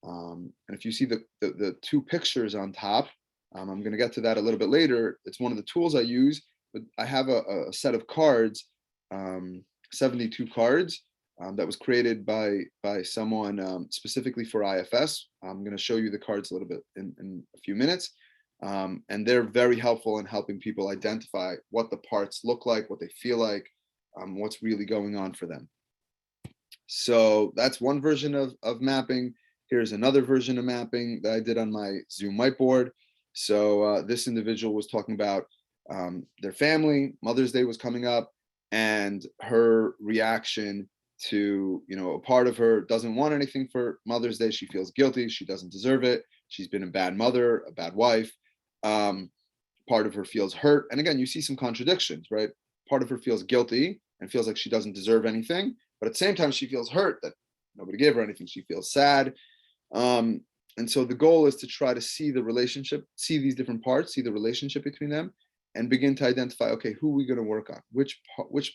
And if you see the two pictures on top, I'm going to get to that a little bit later. It's one of the tools I use, but I have a set of cards, 72 cards that was created by someone specifically for IFS. I'm going to show you the cards a little bit in a few minutes. And they're very helpful in helping people identify what the parts look like, what they feel like, what's really going on for them. So that's one version of mapping. Here's another version of mapping that I did on my Zoom whiteboard. So this individual was talking about their family. Mother's Day was coming up, and her reaction to, a part of her doesn't want anything for Mother's Day. She feels guilty. She doesn't deserve it. She's been a bad mother, a bad wife. Part of her feels hurt. And again, you see some contradictions, right? Part of her feels guilty and feels like she doesn't deserve anything. But at the same time, she feels hurt that nobody gave her anything. She feels sad. And so the goal is to try to see the relationship, see these different parts, see the relationship between them, and begin to identify, okay, who are we going to work on? Which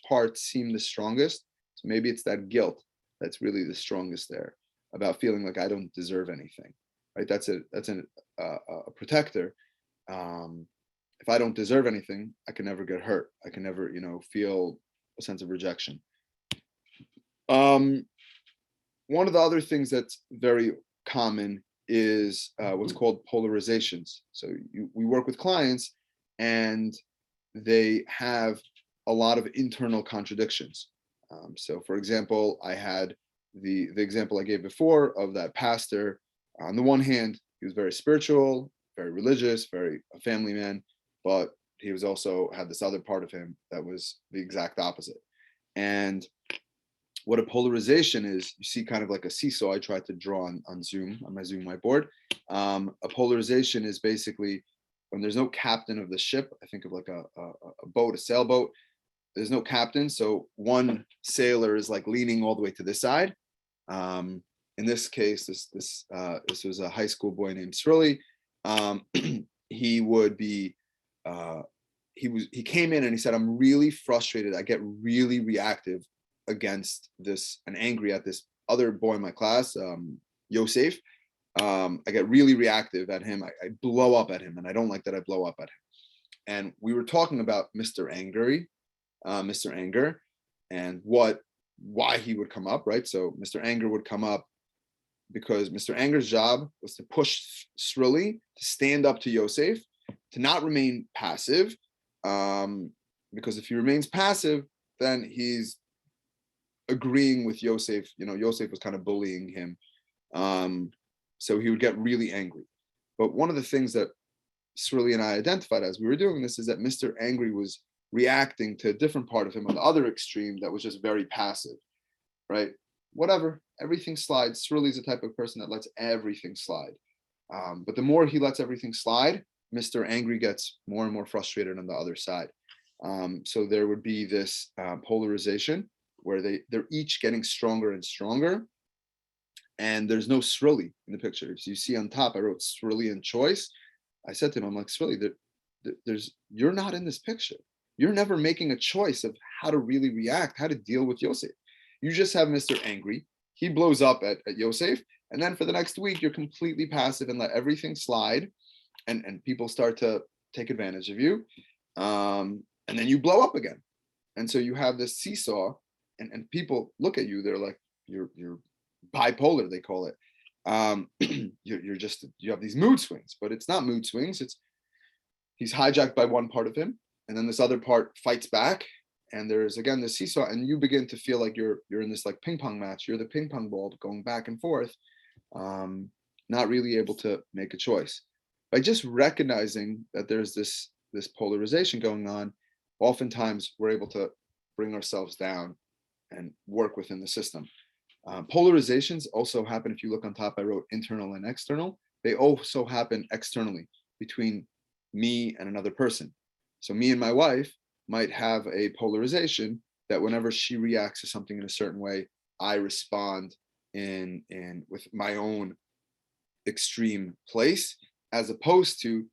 parts seem the strongest? So maybe it's that guilt that's really the strongest there, about feeling like I don't deserve anything, right? That's a protector. If I don't deserve anything, I can never get hurt. I can never, feel a sense of rejection. One of the other things that's very common is what's called polarizations. So we work with clients and they have a lot of internal contradictions. So for example, I had the example I gave before of that pastor. On the one hand, he was very spiritual, very religious, very a family man, but he was also had this other part of him that was the exact opposite. And what a polarization is, you see kind of like a seesaw I tried to draw on Zoom, on my Zoom whiteboard. A polarization is basically when there's no captain of the ship. I think of like a boat, a sailboat. There's no captain, so one sailor is like leaning all the way to this side. In this case, this was a high school boy named Srilly. He would be, he came in and he said, I'm really frustrated. I get really reactive against this and angry at this other boy in my class, Yosef. I get really reactive at him. I blow up at him, and I don't like that I blow up at him. And we were talking about Mr. Anger, and why he would come up, right? So Mr. Anger would come up because Mr. Anger's job was to push Srilly to stand up to Yosef, to not remain passive, because if he remains passive, then he's agreeing with Yosef. Yosef was kind of bullying him. So he would get really angry. But one of the things that Srilly and I identified as we were doing this is that Mr. Angry was reacting to a different part of him on the other extreme that was just very passive, right? Whatever, everything slides. Srilly's the type of person that lets everything slide. But the more he lets everything slide, Mr. Angry gets more and more frustrated on the other side. So there would be this polarization where they're each getting stronger and stronger. And there's no Srilly in the picture. So you see on top, I wrote Srilly and choice. I said to him, I'm like, Srilly, you're not in this picture. You're never making a choice of how to really react, how to deal with Yosef. You just have Mr. Angry. he blows up at Yosef, and then for the next week, you're completely passive and let everything slide, and people start to take advantage of you, and then you blow up again. And so you have this seesaw, and people look at you, they're like, you're bipolar, they call it. You have these mood swings, but it's not mood swings. He's hijacked by one part of him, and then this other part fights back, and there's again the seesaw, and you begin to feel like you're in this like ping pong match. You're the ping pong ball going back and forth, not really able to make a choice. By just recognizing that there's this polarization going on, oftentimes we're able to bring ourselves down and work within the system. Polarizations also happen, if you look on top, I wrote internal and external. They also happen externally between me and another person. So me and my wife might have a polarization that whenever she reacts to something in a certain way, I respond in with my own extreme place, as opposed to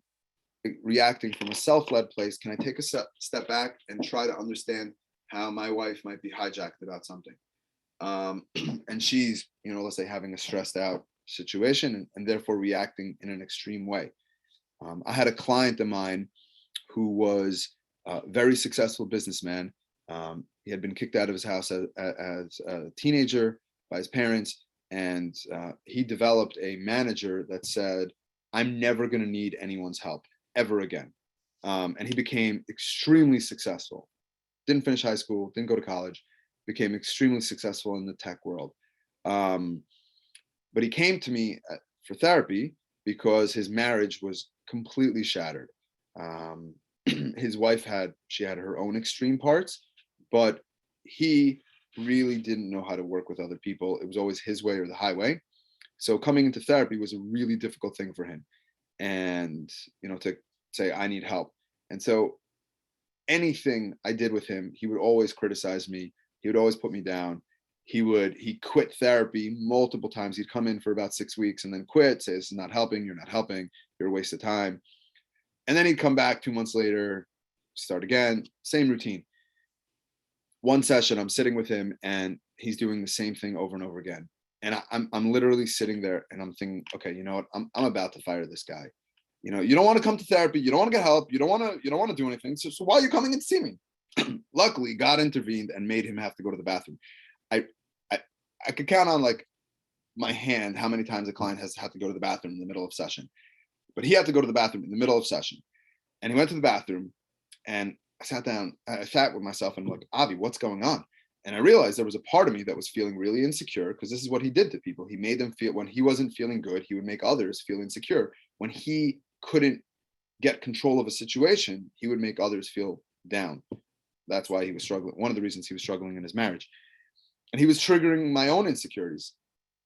reacting from a self-led place. Can I take a step back and try to understand how my wife might be hijacked about something? And she's, let's say having a stressed out situation and therefore reacting in an extreme way. I had a client of mine who was a very successful businessman. He had been kicked out of his house as a teenager by his parents, and he developed a manager that said, I'm never going to need anyone's help ever again. And he became extremely successful. Didn't finish high school, didn't go to college, became extremely successful in the tech world. But he came to me for therapy because his marriage was completely shattered. His wife had her own extreme parts, but he really didn't know how to work with other people. It was always his way or the highway. So coming into therapy was a really difficult thing for him. And, to say, I need help. And so anything I did with him, he would always criticize me. He would always put me down. He quit therapy multiple times. He'd come in for about 6 weeks and then quit, say, this is not helping, you're not helping, you're a waste of time. And then he'd come back 2 months later, start again, same routine. One session, I'm sitting with him and he's doing the same thing over and over again. And I'm literally sitting there and I'm thinking, okay, you know what? I'm about to fire this guy. You don't want to come to therapy. You don't want to get help. You don't want to do anything. So why are you coming in to see me? Luckily, God intervened and made him have to go to the bathroom. I could count on like my hand how many times a client has had to go to the bathroom in the middle of session. But he had to go to the bathroom in the middle of session. And he went to the bathroom and I sat down. I sat with myself and I'm like, Avi, what's going on? And I realized there was a part of me that was feeling really insecure, because this is what he did to people. He made them feel, when he wasn't feeling good, he would make others feel insecure. When he couldn't get control of a situation, he would make others feel down. That's why he was struggling. One of the reasons he was struggling in his marriage. And he was triggering my own insecurities.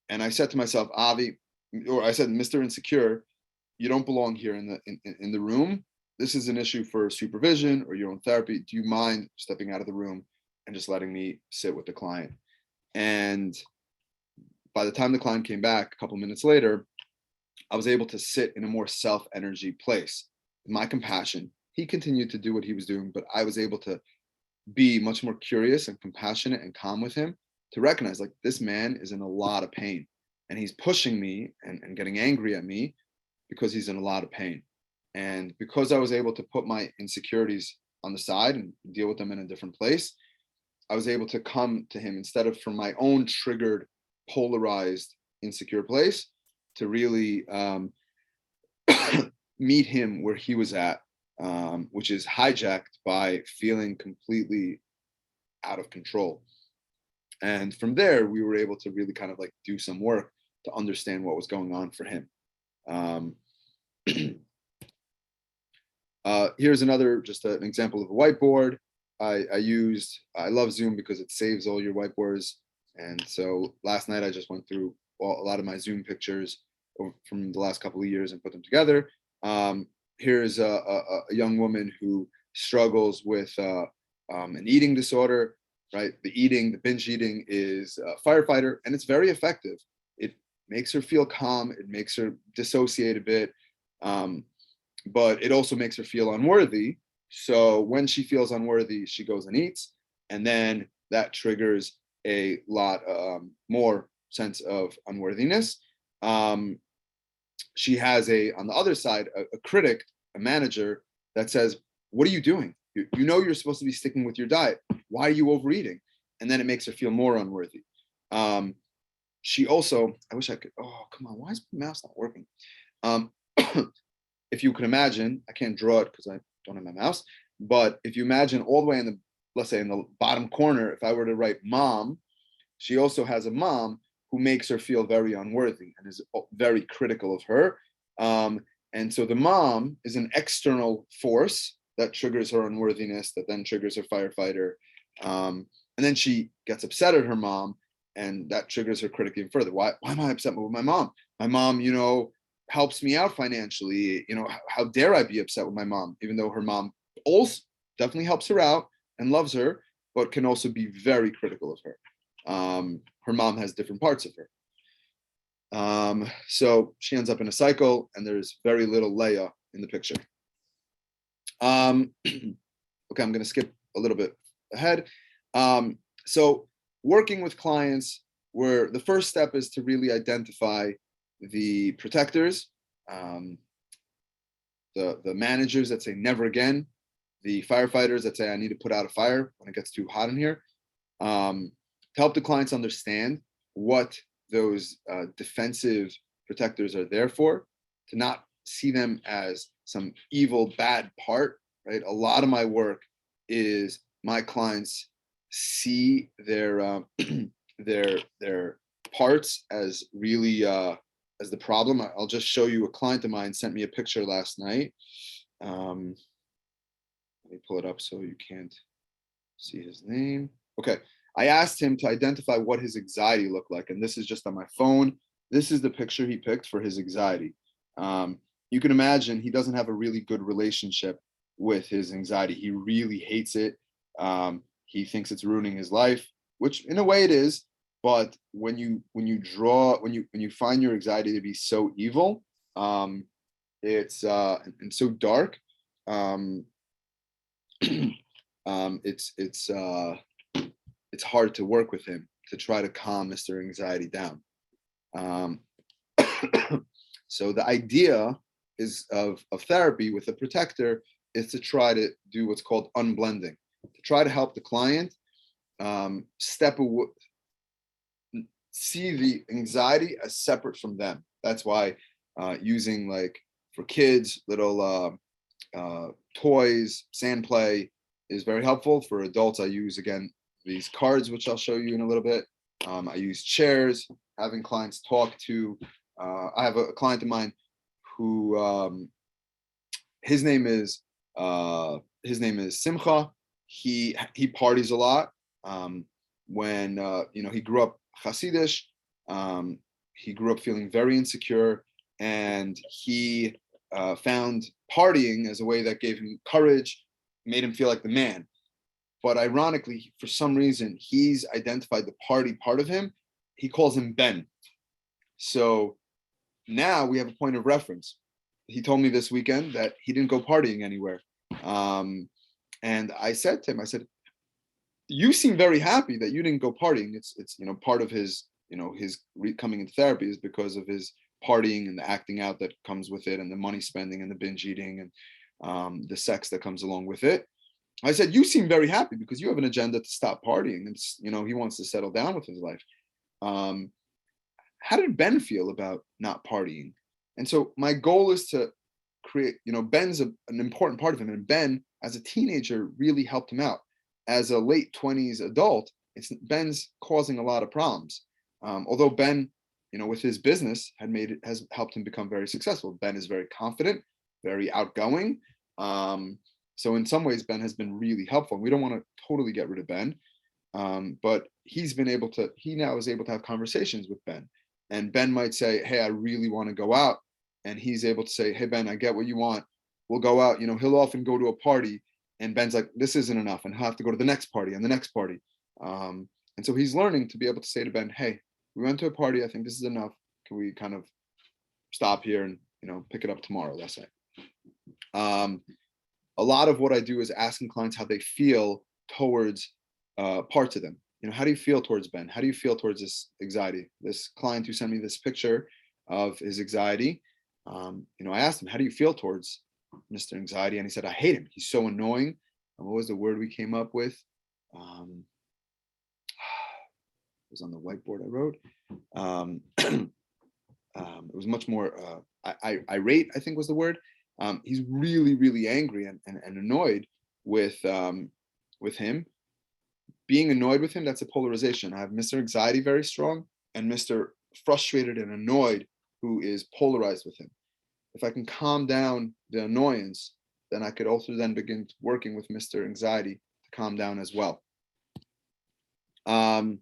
And I said to myself, Avi, or I said, Mr. Insecure, you don't belong here in the room. This is an issue for supervision or your own therapy. Do you mind stepping out of the room and just letting me sit with the client? And by the time the client came back a couple of minutes later, I was able to sit in a more self-energy place. My compassion, he continued to do what he was doing, but I was able to be much more curious and compassionate and calm with him, to recognize like this man is in a lot of pain and he's pushing me and getting angry at me because he's in a lot of pain. And because I was able to put my insecurities on the side and deal with them in a different place, I was able to come to him instead of from my own triggered, polarized, insecure place, to really meet him where he was at, which is hijacked by feeling completely out of control. And from there, we were able to really kind of like do some work to understand what was going on for him. Here's another, just an example of a whiteboard. I love Zoom because it saves all your whiteboards. And so last night I just went through a lot of my Zoom pictures from the last couple of years and put them together. Here's a young woman who struggles with an eating disorder, right? The binge eating is a firefighter, and it's very effective. It makes her feel calm. It makes her dissociate a bit. But it also makes her feel unworthy. So when she feels unworthy, she goes and eats. And then that triggers a lot more sense of unworthiness. She has on the other side, a critic, a manager that says, what are you doing? You know you're supposed to be sticking with your diet. Why are you overeating? And then it makes her feel more unworthy. She also, I wish I could, oh, come on, why is my mouse not working? If you can imagine, I can't draw it because I don't have my mouse, but if you imagine all the way in the, let's say in the bottom corner, if I were to write mom, she also has a mom who makes her feel very unworthy and is very critical of her. And so the mom is an external force that triggers her unworthiness, that then triggers her firefighter. And then she gets upset at her mom, and that triggers her critic even further. Why am I upset with my mom? My mom, helps me out financially. How dare I be upset with my mom, even though her mom also definitely helps her out and loves her, but can also be very critical of her. Her mom has different parts of her. So she ends up in a cycle, and there's very little Leah in the picture. Okay, I'm going to skip a little bit ahead. So working with clients, where the first step is to really identify the protectors, the managers that say never again, the firefighters that say I need to put out a fire when it gets too hot in here, to help the clients understand what those defensive protectors are there for, to not see them as some evil, bad part, right? A lot of my work is my clients see their parts as really as the problem. I'll just show you. A client of mine sent me a picture last night. Let me pull it up so you can't see his name. Okay. I asked him to identify what his anxiety looked like, and this is just on my phone. This is the picture he picked for his anxiety. You can imagine he doesn't have a really good relationship with his anxiety. He really hates it. He thinks it's ruining his life, which in a way it is. But when you find your anxiety to be so evil, it's and so dark, it's hard to work with him to try to calm Mr. Anxiety down. So the idea is of therapy with a protector is to try to do what's called unblending, to try to help the client see the anxiety as separate from them. That's why using, like, for kids, little toys, sand play is very helpful. For adults, I use, again, these cards, which I'll show you in a little bit. I use chairs, having clients talk to. I have a client of mine who his name is Simcha. He parties a lot. When he grew up Hasidish, he grew up feeling very insecure, and he found partying as a way that gave him courage, made him feel like the man. But ironically, for some reason, he's identified the party part of him. He calls him Ben. So now we have a point of reference. He told me this weekend that he didn't go partying anywhere. And I said to him, you seem very happy that you didn't go partying. It's part of his, his coming into therapy is because of his partying and the acting out that comes with it, and the money spending and the binge eating and the sex that comes along with it. I said, you seem very happy because you have an agenda to stop partying. It's, he wants to settle down with his life. How did Ben feel about not partying? And so my goal is to create, Ben's an important part of him. And Ben, as a teenager, really helped him out. As a late 20s adult, Ben's causing a lot of problems. Although Ben, with his business has helped him become very successful. Ben is very confident, very outgoing. So in some ways, Ben has been really helpful. We don't want to totally get rid of Ben, but he now is able to have conversations with Ben. And Ben might say, hey, I really want to go out. And he's able to say, hey, Ben, I get what you want. We'll go out. He'll often go to a party, and Ben's like, this isn't enough, and he'll have to go to the next party and the next party. And so he's learning to be able to say to Ben, hey, we went to a party. I think this is enough. Can we kind of stop here and, pick it up tomorrow, let's say. A lot of what I do is asking clients how they feel towards parts of them. how do you feel towards Ben? How do you feel towards this anxiety? This client who sent me this picture of his anxiety, I asked him, how do you feel towards Mr. Anxiety? And he said, I hate him. He's so annoying. And what was the word we came up with? It was on the whiteboard I wrote. It was much more irate, I think was the word. He's really, really angry and annoyed with him. Being annoyed with him, that's a polarization. I have Mr. Anxiety very strong and Mr. Frustrated and Annoyed, who is polarized with him. If I can calm down the annoyance, then I could also then begin working with Mr. Anxiety to calm down as well. Right?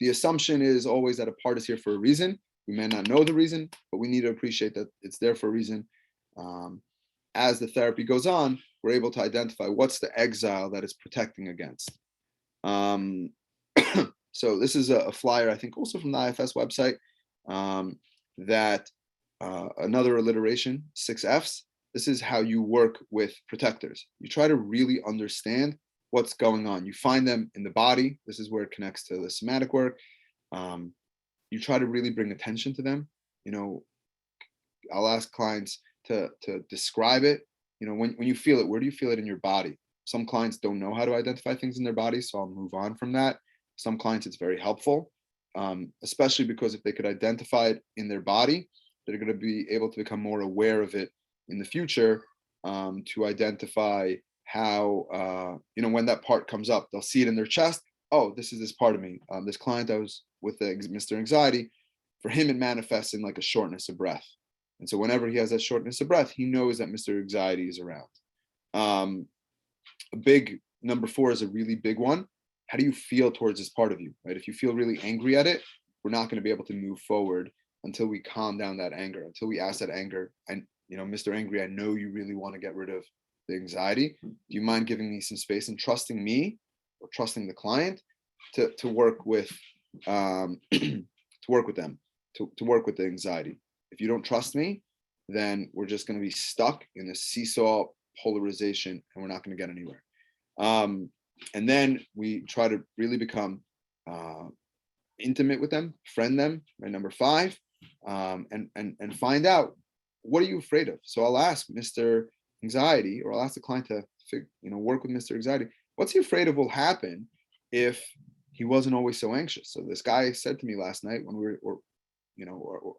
The assumption is always that a part is here for a reason. We may not know the reason, but we need to appreciate that it's there for a reason. As the therapy goes on, we're able to identify what's the exile that it's protecting against. So this is a flyer, I think also from the IFS website, that another alliteration, 6 Fs. This is how you work with protectors. You try to really understand what's going on. You find them in the body. This is where it connects to the somatic work. You try to really bring attention to them. I'll ask clients to describe it. When you feel it, where do you feel it in your body? Some clients don't know how to identify things in their body, so I'll move on from that. Some clients, it's very helpful, especially because if they could identify it in their body, they're going to be able to become more aware of it in the future, to identify how, when that part comes up, they'll see it in their chest. Oh, this is this part of me. This client I was with, Mr. Anxiety, for him, it manifests in like a shortness of breath. And so whenever he has that shortness of breath, he knows that Mr. Anxiety is around. A big number 4 is a really big one. How do you feel towards this part of you, right? If you feel really angry at it, we're not going to be able to move forward until we calm down that anger, until we ask that anger. And, Mr. Angry, I know you really want to get rid of the anxiety. Do you mind giving me some space and trusting me or trusting the client to work with, to work with them, to work with the anxiety? If you don't trust me, then we're just going to be stuck in a seesaw polarization and we're not going to get anywhere. And then we try to really become intimate with them, friend them, right? Number 5, and find out, what are you afraid of? So I'll ask Mr. Anxiety, or I'll ask the client to work with Mr. Anxiety. What's he afraid of will happen if he wasn't always so anxious? So this guy said to me last night when we were, or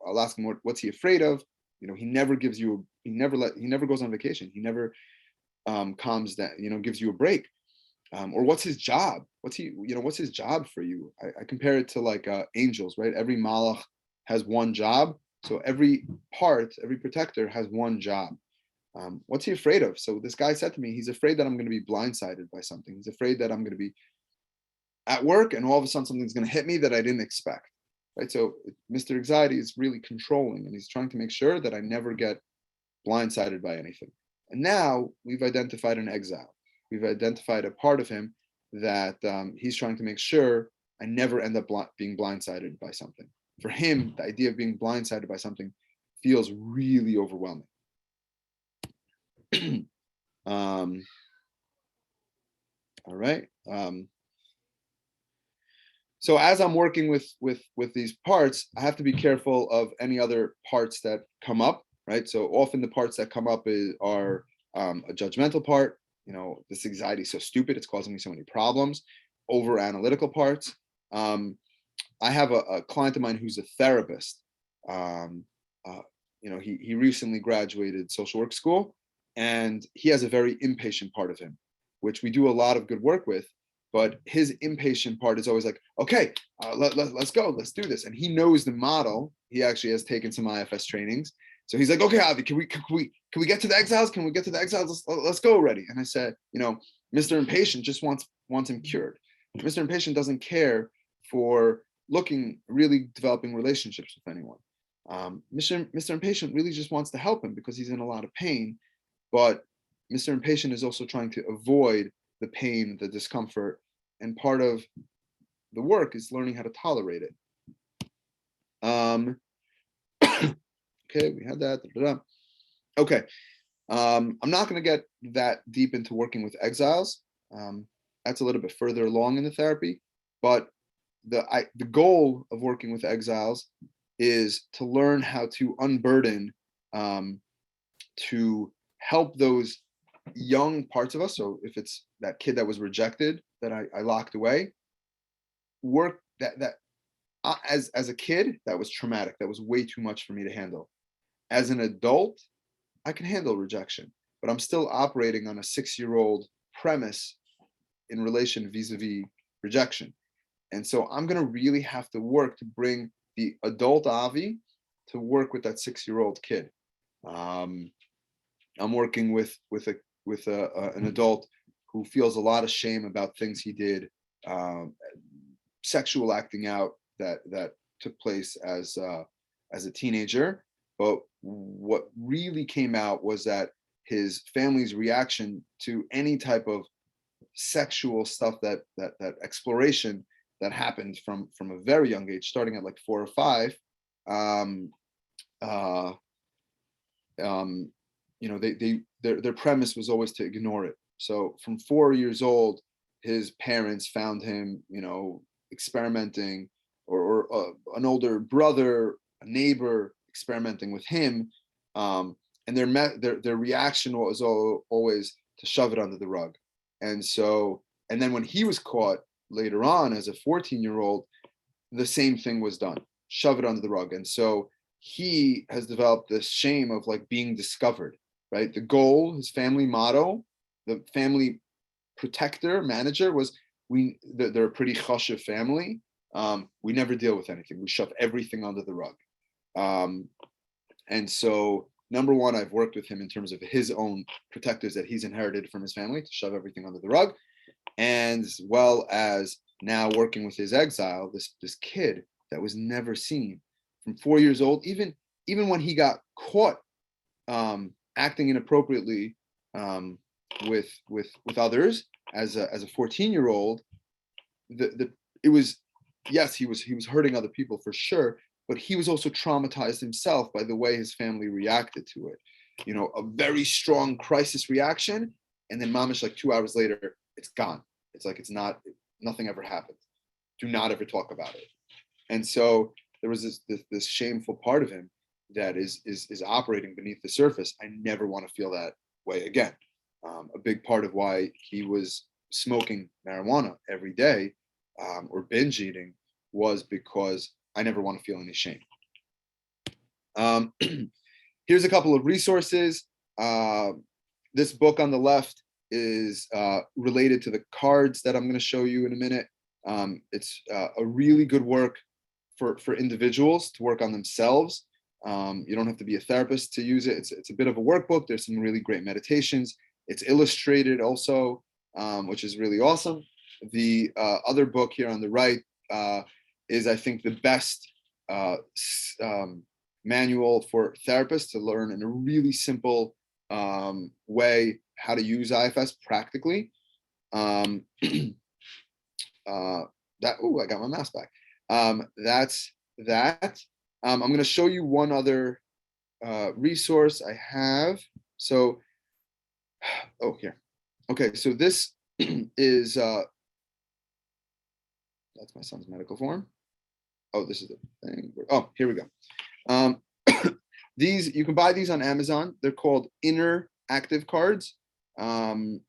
I'll ask him what's he afraid of. He never gives you, he never goes on vacation. He never calms down, gives you a break. Or what's his job? What's his job for you? I compare it to like angels, right? Every malach has one job. So every protector has one job. What's he afraid of? So this guy said to me, he's afraid that I'm going to be blindsided by something. He's afraid that I'm going to be at work and all of a sudden something's going to hit me that I didn't expect, right? So Mr. Anxiety is really controlling and he's trying to make sure that I never get blindsided by anything. And now we've identified an exile. We've identified a part of him that he's trying to make sure I never end up being blindsided by something. For him, the idea of being blindsided by something feels really overwhelming. All right. So as I'm working with these parts, I have to be careful of any other parts that come up, right? So often the parts that come up are a judgmental part. This anxiety is so stupid, it's causing me so many problems. Over analytical parts. I have a client of mine who's a therapist. He recently graduated social work school, and he has a very impatient part of him, which we do a lot of good work with. But his impatient part is always like, okay, let's go, let's do this. And he knows the model. He actually has taken some IFS trainings. So he's like, okay, Avi, can we get to the exiles? Can we get to the exiles? Let's go already. And I said, Mr. Impatient just wants him cured. Mr. Impatient doesn't care for really developing relationships with anyone. Mr. Impatient really just wants to help him because he's in a lot of pain. But Mr. Impatient is also trying to avoid the pain, the discomfort. And part of the work is learning how to tolerate it. Okay, we had that. Okay, I'm not going to get that deep into working with exiles. That's a little bit further along in the therapy. but the goal of working with exiles is to learn how to unburden, to help those young parts of us. So if it's that kid that was rejected that I locked away, work as a kid, that was traumatic. That was way too much for me to handle. As an adult, I can handle rejection, but I'm still operating on a 6-year-old premise in relation vis-a-vis rejection. And so I'm going to really have to work to bring the adult Avi to work with that 6-year-old kid. I'm working with an adult who feels a lot of shame about things he did, sexual acting out that took place as a teenager. But what really came out was that his family's reaction to any type of sexual stuff, that exploration that happened from a very young age, starting at like 4 or 5, their premise was always to ignore it. So from 4 years old, his parents found him, experimenting, or an older brother, a neighbor experimenting with him, and their reaction was always to shove it under the rug. And then when he was caught later on as a 14-year-old, the same thing was done, shove it under the rug. And so he has developed this shame of like being discovered, right? The goal, his family motto, the family protector, manager was, they're a pretty chashiv family. We never deal with anything. We shove everything under the rug. And so, number one, I've worked with him in terms of his own protectors that he's inherited from his family to shove everything under the rug, and as well as now working with his exile, this kid that was never seen from 4 years old, even when he got caught acting inappropriately with others as a 14-year-old. It was, yes, he was hurting other people for sure, but he was also traumatized himself by the way his family reacted to it. A very strong crisis reaction, and then mamish, like 2 hours later, it's gone. It's like nothing ever happened. Do not ever talk about it. And so there was this shameful part of him that is operating beneath the surface. I never want to feel that way again. A big part of why he was smoking marijuana every day, or binge eating, was because I never want to feel any shame. Here's a couple of resources. This book on the left is related to the cards that I'm going to show you in a minute. It's a really good work for individuals to work on themselves. You don't have to be a therapist to use it. It's a bit of a workbook. There's some really great meditations. It's illustrated also, which is really awesome. The other book here on the right is, I think, the best manual for therapists to learn in a really simple way how to use IFS practically. I got my mouse back. That's that. I'm going to show you one other resource I have. So, here. Okay, so this is, that's my son's medical form. Oh, this is the thing. Oh, here we go. These, you can buy these on Amazon. They're called Inner Active Cards. And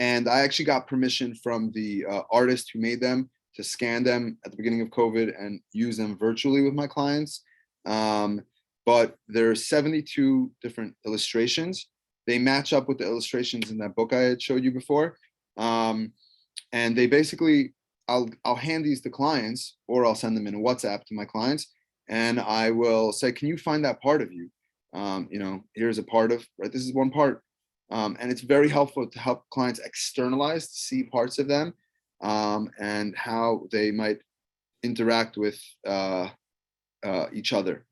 I actually got permission from the artist who made them to scan them at the beginning of COVID and use them virtually with my clients. But there are 72 different illustrations. They match up with the illustrations in that book I had showed you before. And they basically, I'll hand these to clients, or I'll send them in a WhatsApp to my clients, and I will say, can you find that part of you? Here's a part of, right? This is one part. And it's very helpful to help clients externalize, to see parts of them, and how they might interact with each other.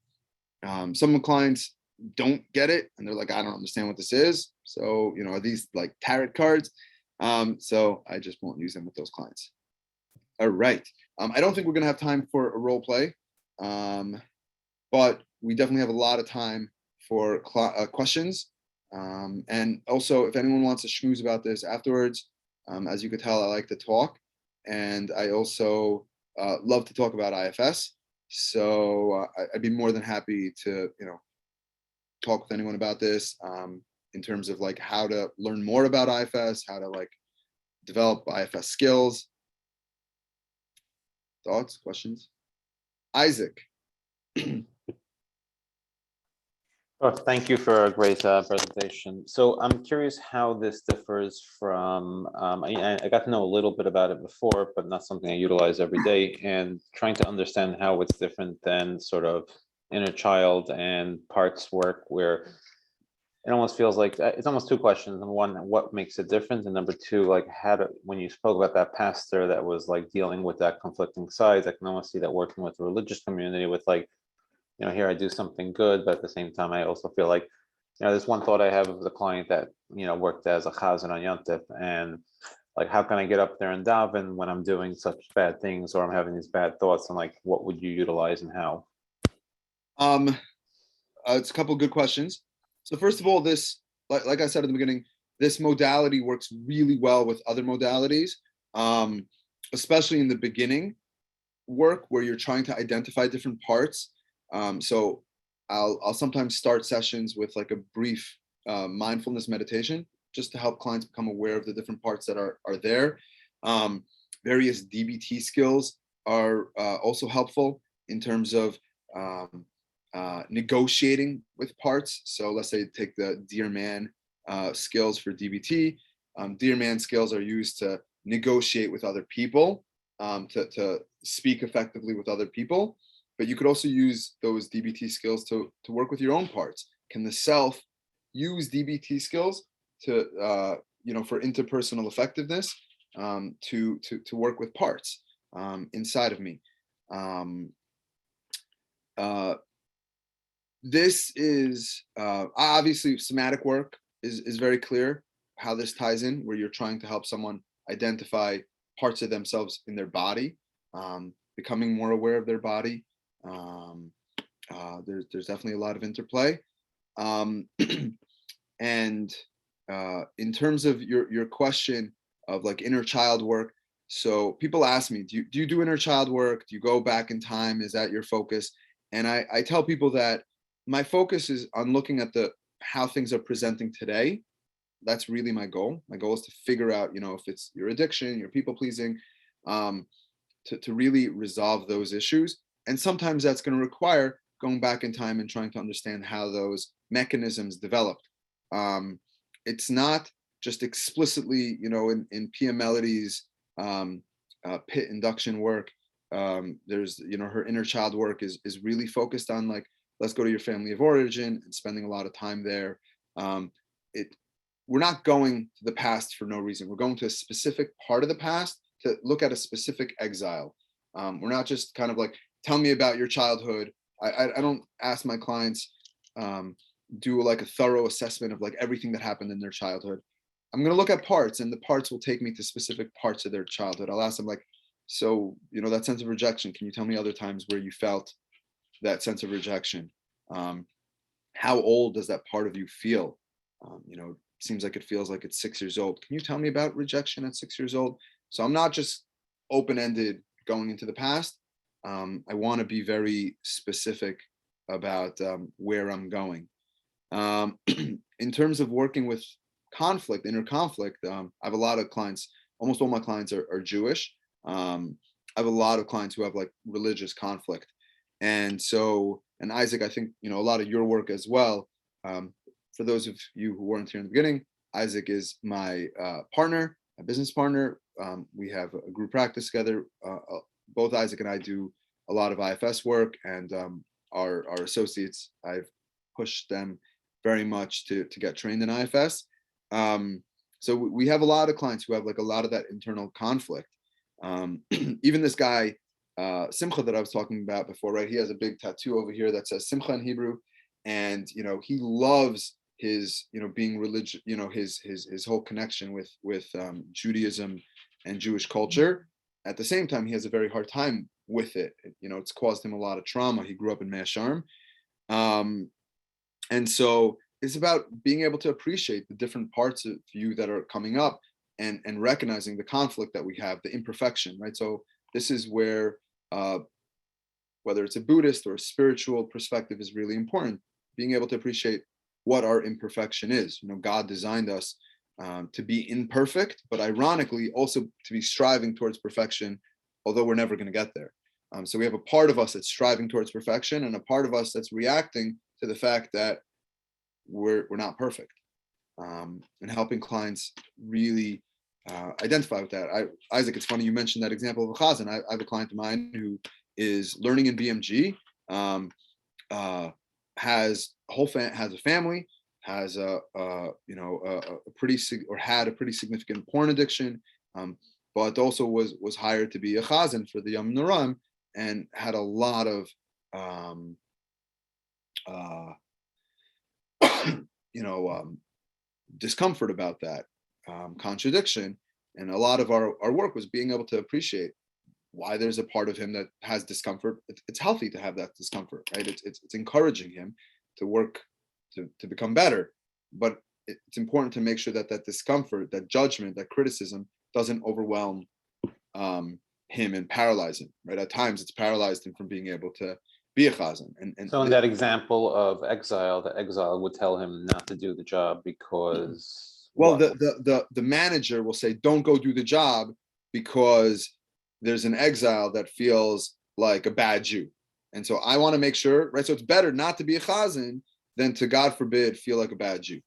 Some clients don't get it, and they're like, I don't understand what this is. So, are these like tarot cards? So I just won't use them with those clients. All right. I don't think we're going to have time for a role play, but we definitely have a lot of time for questions. And also, if anyone wants to schmooze about this afterwards, as you could tell, I like to talk. and I also love to talk about IFS. So I'd be more than happy to, talk with anyone about this in terms of like how to learn more about IFS, how to like develop IFS skills. Thoughts, questions? Isaac. Oh, thank you for a great presentation. So I'm curious how this differs from, I got to know a little bit about it before, but not something I utilize every day, and trying to understand how it's different than sort of inner child and parts work, where it almost feels like it's almost two questions. Number one, what makes it different? And number two, like when you spoke about that pastor that was like dealing with that conflicting sides, I can almost see that working with the religious community with like, here I do something good, but at the same time, I also feel like, there's one thought I have of the client that, worked as a chazan on Yontif, and like, how can I get up there and daven when I'm doing such bad things or I'm having these bad thoughts, and like, what would you utilize and how? It's a couple of good questions. So first of all, this, like I said at the beginning, this modality works really well with other modalities, especially in the beginning work where you're trying to identify different parts. So I'll sometimes start sessions with like a brief mindfulness meditation just to help clients become aware of the different parts that are there. Various DBT skills are also helpful in terms of negotiating with parts. So let's say take the Dear Man skills for DBT. Dear Man skills are used to negotiate with other people, to speak effectively with other people. But you could also use those DBT skills to work with your own parts. Can the self use DBT skills to for interpersonal effectiveness, to work with parts inside of me? This is obviously somatic work is very clear how this ties in, where you're trying to help someone identify parts of themselves in their body, becoming more aware of their body. There's definitely a lot of interplay. And in terms of your question of like inner child work, so people ask me, do you do inner child work? Do you go back in time? Is that your focus? And I tell people that my focus is on looking at how things are presenting today. That's really my goal. My goal is to figure out, if it's your addiction, your people pleasing, to really resolve those issues. And sometimes that's going to require going back in time and trying to understand how those mechanisms developed. It's not just explicitly, in PM Melody's pit induction work. There's, her inner child work is really focused on like, let's go to your family of origin and spending a lot of time there. We're not going to the past for no reason. We're going to a specific part of the past to look at a specific exile. We're not just kind of like, tell me about your childhood. I don't ask my clients, do like a thorough assessment of like everything that happened in their childhood. I'm going to look at parts, and the parts will take me to specific parts of their childhood. I'll ask them like, so, that sense of rejection, can you tell me other times where you felt that sense of rejection? How old does that part of you feel? It seems like it feels like it's 6 years old. Can you tell me about rejection at 6 years old? So I'm not just open-ended going into the past. I want to be very specific about where I'm going. In terms of working with conflict, inner conflict, I have a lot of clients, almost all my clients are Jewish. I have a lot of clients who have like religious conflict. And Isaac, I think, a lot of your work as well. For those of you who weren't here in the beginning, Isaac is my partner, a business partner. We have a group practice together. Both Isaac and I do a lot of IFS work, and our associates, I've pushed them very much to get trained in IFS. So we have a lot of clients who have like a lot of that internal conflict. Even this guy, Simcha, that I was talking about before, right? He has a big tattoo over here that says Simcha in Hebrew, and he loves his being religious, his whole connection with Judaism and Jewish culture. At the same time, he has a very hard time with it. It's caused him a lot of trauma. He grew up in Mea Sharm. And so it's about being able to appreciate the different parts of you that are coming up. and recognizing the conflict that we have, the imperfection, right? So this is where, whether it's a Buddhist or a spiritual perspective, is really important. Being able to appreciate what our imperfection is. God designed us to be imperfect, but ironically also to be striving towards perfection, although we're never going to get there. So we have a part of us that's striving towards perfection, and a part of us that's reacting to the fact that we're not perfect, and helping clients really identify with that. Isaac, it's funny you mentioned that example of a chazan. I have a client of mine who is learning in BMG, has a family, has a pretty had a pretty significant porn addiction, but also was hired to be a chazan for the Yom Noram, and had a lot of discomfort about that, contradiction. And a lot of our work was being able to appreciate why there's a part of him that has discomfort. It's healthy to have that discomfort, right? It's encouraging him to work to become better. But it's important to make sure that that discomfort, that judgment, that criticism doesn't overwhelm him and paralyze him, right? At times it's paralyzed him from being able to be a chazan. And So in that example of exile, the exile would tell him not to do the job because, well, what? the manager will say, don't go do the job because there's an exile that feels like a bad Jew. And so I want to make sure, right? So it's better not to be a chazan than to, God forbid, feel like a bad Jew.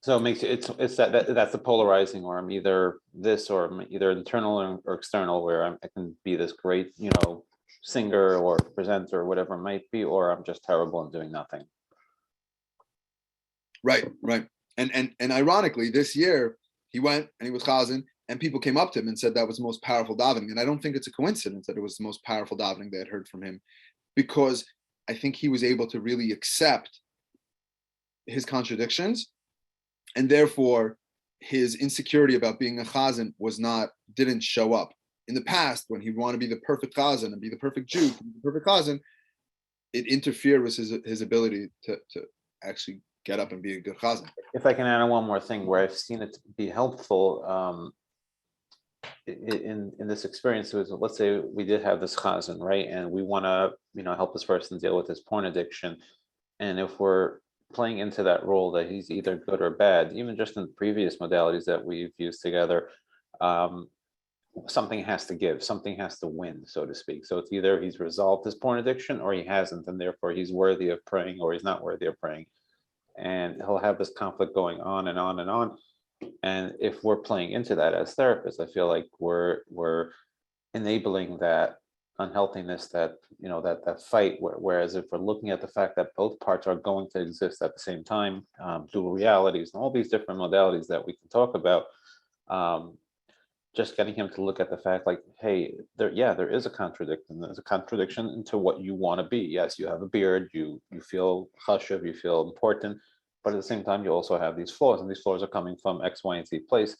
So it makes it's that's the polarizing, or I'm either this, or I'm either internal or external, where I can be this great, singer or presenter or whatever it might be, or I'm just terrible and doing nothing. Right. And ironically, this year he went and he was chazan, and people came up to him and said that was the most powerful davening. And I don't think it's a coincidence that it was the most powerful davening they had heard from him, because I think he was able to really accept his contradictions, and therefore his insecurity about being a chazan didn't show up. In the past, when he wanted to be the perfect chazan and be the perfect Jew, the perfect chazan, it interfered with his ability to actually get up and be a good chazan. If I can add on one more thing, where I've seen it be helpful in this experience, was, let's say we did have this chazan, right, and we want to help this person deal with his porn addiction, and if we're playing into that role that he's either good or bad, even just in previous modalities that we've used together, something has to give, something has to win, so to speak. So it's either he's resolved his porn addiction or he hasn't, and therefore he's worthy of praying or he's not worthy of praying. And he'll have this conflict going on and on and on. And if we're playing into that as therapists, I feel like we're enabling that unhealthiness, that that fight. Whereas if we're looking at the fact that both parts are going to exist at the same time, dual realities and all these different modalities that we can talk about, just getting him to look at the fact like, hey, there is a contradiction. There's a contradiction into what you want to be. Yes, you have a beard, you feel chashuv, you feel important, but at the same time, you also have these flaws, and these flaws are coming from X, Y, and Z place.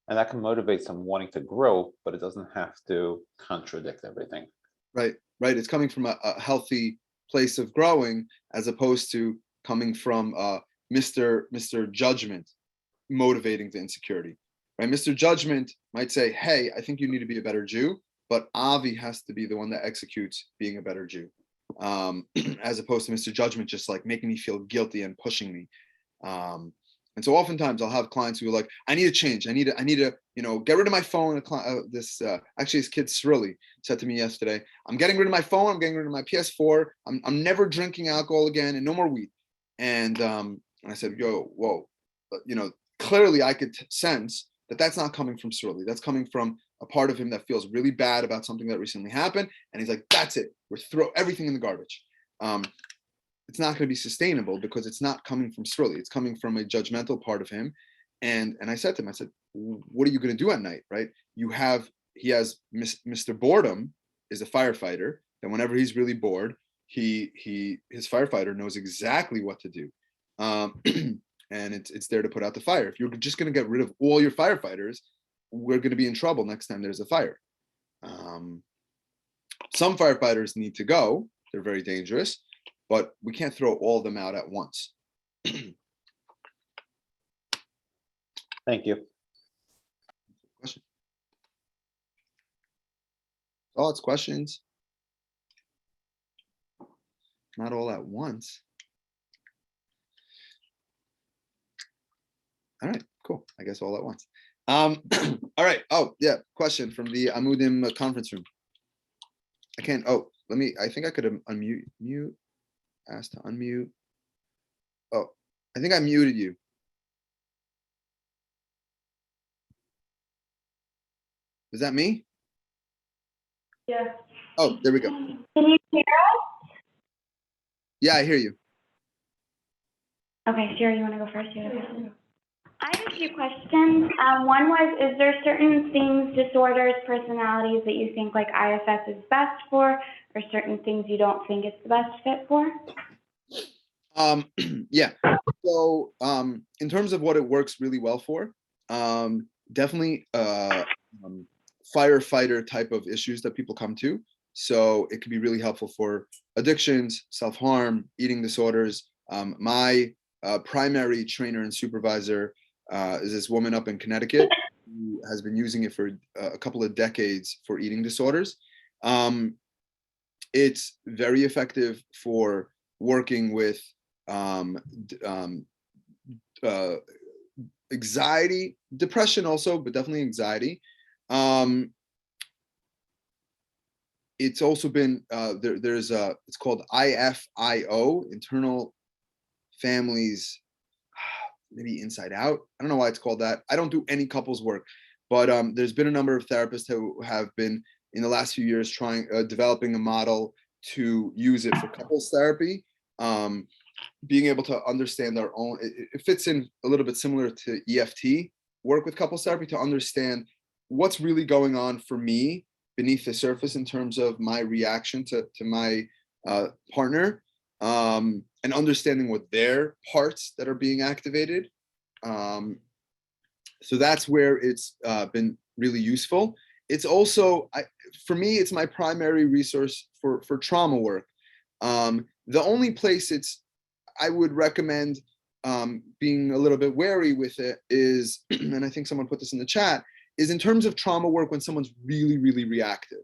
And that can motivate someone wanting to grow, but it doesn't have to contradict everything. Right. It's coming from a healthy place of growing, as opposed to coming from Mr. Judgment motivating the insecurity. Right? Mr. Judgment might say, hey, I think you need to be a better Jew, but Avi has to be the one that executes being a better Jew, as opposed to Mr. Judgment just like making me feel guilty and pushing me. And so oftentimes I'll have clients who are like, I need to change. I need to, get rid of my phone. Actually, his kid Srilly said to me yesterday, I'm getting rid of my phone. I'm getting rid of my PS4. I'm never drinking alcohol again, and no more weed. And I said, whoa, clearly I could sense that that's not coming from Srilly. That's coming from a part of him that feels really bad about something that recently happened. And he's like, that's it. We're throw everything in the garbage. It's not going to be sustainable because it's not coming from Srilly. It's coming from a judgmental part of him. And I said to him, I said, what are you going to do at night, right? He has Mr. Boredom is a firefighter. And whenever he's really bored, his firefighter knows exactly what to do. And it's there to put out the fire. If you're just going to get rid of all your firefighters, we're going to be in trouble next time there's a fire. Some firefighters need to go. They're very dangerous, but we can't throw all of them out at once. Thank you. Thoughts, questions? Not all at once. All right, cool. I guess all at once. All right. Oh, yeah. Question from the Amudim conference room. I can't. Oh, let me. I think I could unmute. Mute. Ask to unmute. Oh, I think I muted you. Is that me? Yeah. Oh, there we go. Can you hear? Yeah, I hear you. Okay, Sherry, you want to go first? I have a few questions. One was, is there certain things, disorders, personalities that you think like IFS is best for, or certain things you don't think it's the best fit for? Yeah. So, in terms of what it works really well for, definitely firefighter type of issues that people come to. So it could be really helpful for addictions, self-harm, eating disorders. My primary trainer and supervisor is this woman up in Connecticut who has been using it for a couple of decades for eating disorders. It's very effective for working with anxiety, depression also, but definitely anxiety. It's also been there's it's called IFIO, internal families, maybe inside out. I don't know why it's called that. I don't do any couples work, but there's been a number of therapists who have been in the last few years trying developing a model to use it for couples therapy. Being able to understand our own, it fits in a little bit similar to EFT work with couples therapy, to understand what's really going on for me beneath the surface in terms of my reaction to my partner, and understanding what their parts that are being activated. So that's where it's been really useful. It's also, for me, it's my primary resource for trauma work. The only place I would recommend being a little bit wary with it is, and I think someone put this in the chat, is in terms of trauma work when someone's really, really reactive,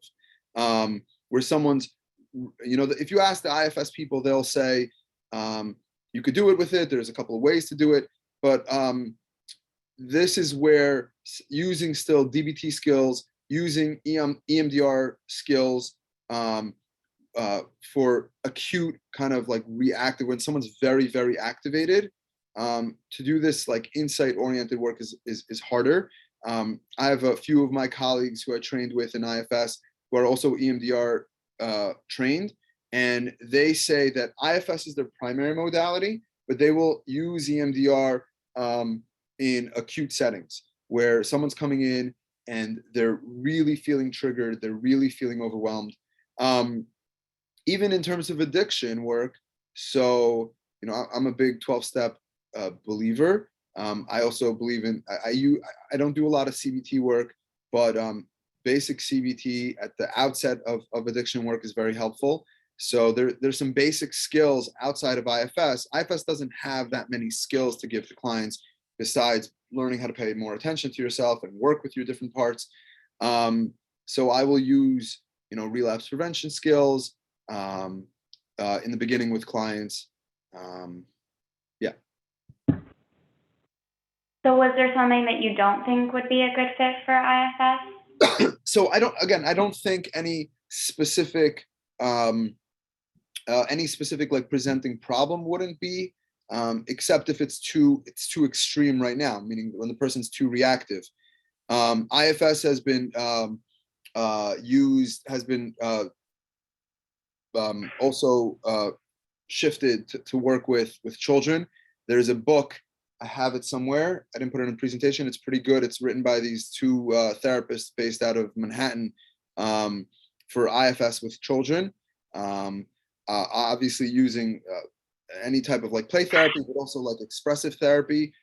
where someone's, if you ask the IFS people, they'll say, you could do it with it. There's a couple of ways to do it, but this is where using still DBT skills, using EMDR skills, for acute kind of like reactive, when someone's very, very activated, to do this like insight oriented work is harder. I have a few of my colleagues who I trained with in IFS who are also EMDR trained, and they say that IFS is their primary modality, but they will use EMDR in acute settings where someone's coming in and they're really feeling triggered, they're really feeling overwhelmed. Even in terms of addiction work, so I'm a big 12-step believer. I also believe in, I don't do a lot of CBT work, but basic CBT at the outset of addiction work is very helpful. So there's some basic skills outside of IFS. IFS doesn't have that many skills to give to clients besides learning how to pay more attention to yourself and work with your different parts. So I will use, relapse prevention skills in the beginning with clients. Yeah. So was there something that you don't think would be a good fit for IFS? So I don't think any specific like presenting problem wouldn't be, except if it's too extreme right now, meaning when the person's too reactive. IFS has been also shifted to work with children. There's a book, I have it somewhere, I didn't put it in a presentation, it's pretty good. It's written by these two therapists based out of Manhattan, for IFS with children. Obviously using any type of like play therapy, but also like expressive therapy,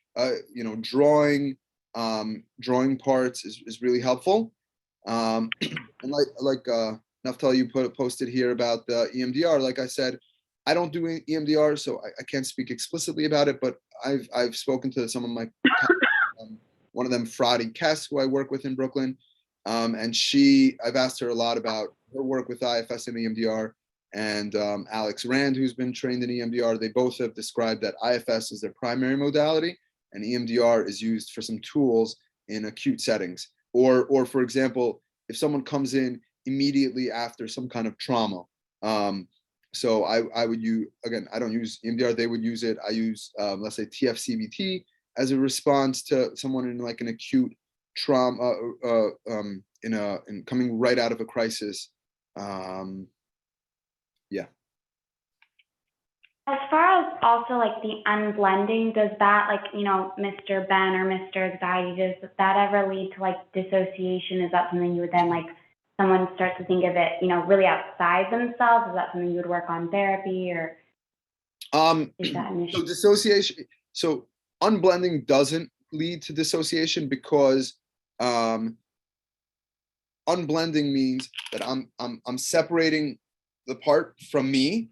drawing parts is really helpful. And like Naftali, you posted here about the EMDR. Like I said, I don't do EMDR, so I can't speak explicitly about it, but I've spoken to some of my one of them, Fradi Kess, who I work with in Brooklyn, and I've asked her a lot about her work with IFS and EMDR, and Alex Rand, who's been trained in EMDR, they both have described that IFS is their primary modality, and EMDR is used for some tools in acute settings. Or for example, if someone comes in immediately after some kind of trauma. So I would use, again, I don't use EMDR, they would use it. I use, let's say TFCBT as a response to someone in like an acute trauma, in coming right out of a crisis. Yeah. As far as also like the unblending, does that, like, you know, Mr. Ben or Mr. Anxiety, does that ever lead to like dissociation? Is that something you would then, like, someone starts to think of it, you know, really outside themselves? Is that something you would work on therapy, or is that an issue? So dissociation, so unblending doesn't lead to dissociation because unblending means that I'm separating the part from me,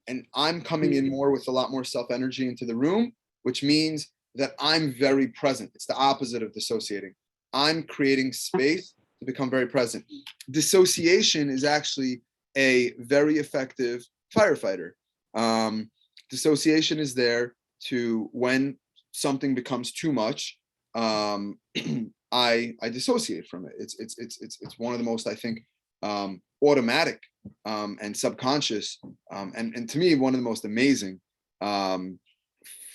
and I'm coming in more with a lot more self-energy into the room, which means that I'm very present. It's the opposite of dissociating. I'm creating space to become very present. Dissociation is actually a very effective firefighter. Dissociation is there to, when something becomes too much, I dissociate from it. It's one of the most, I think, automatic and subconscious, and to me, one of the most amazing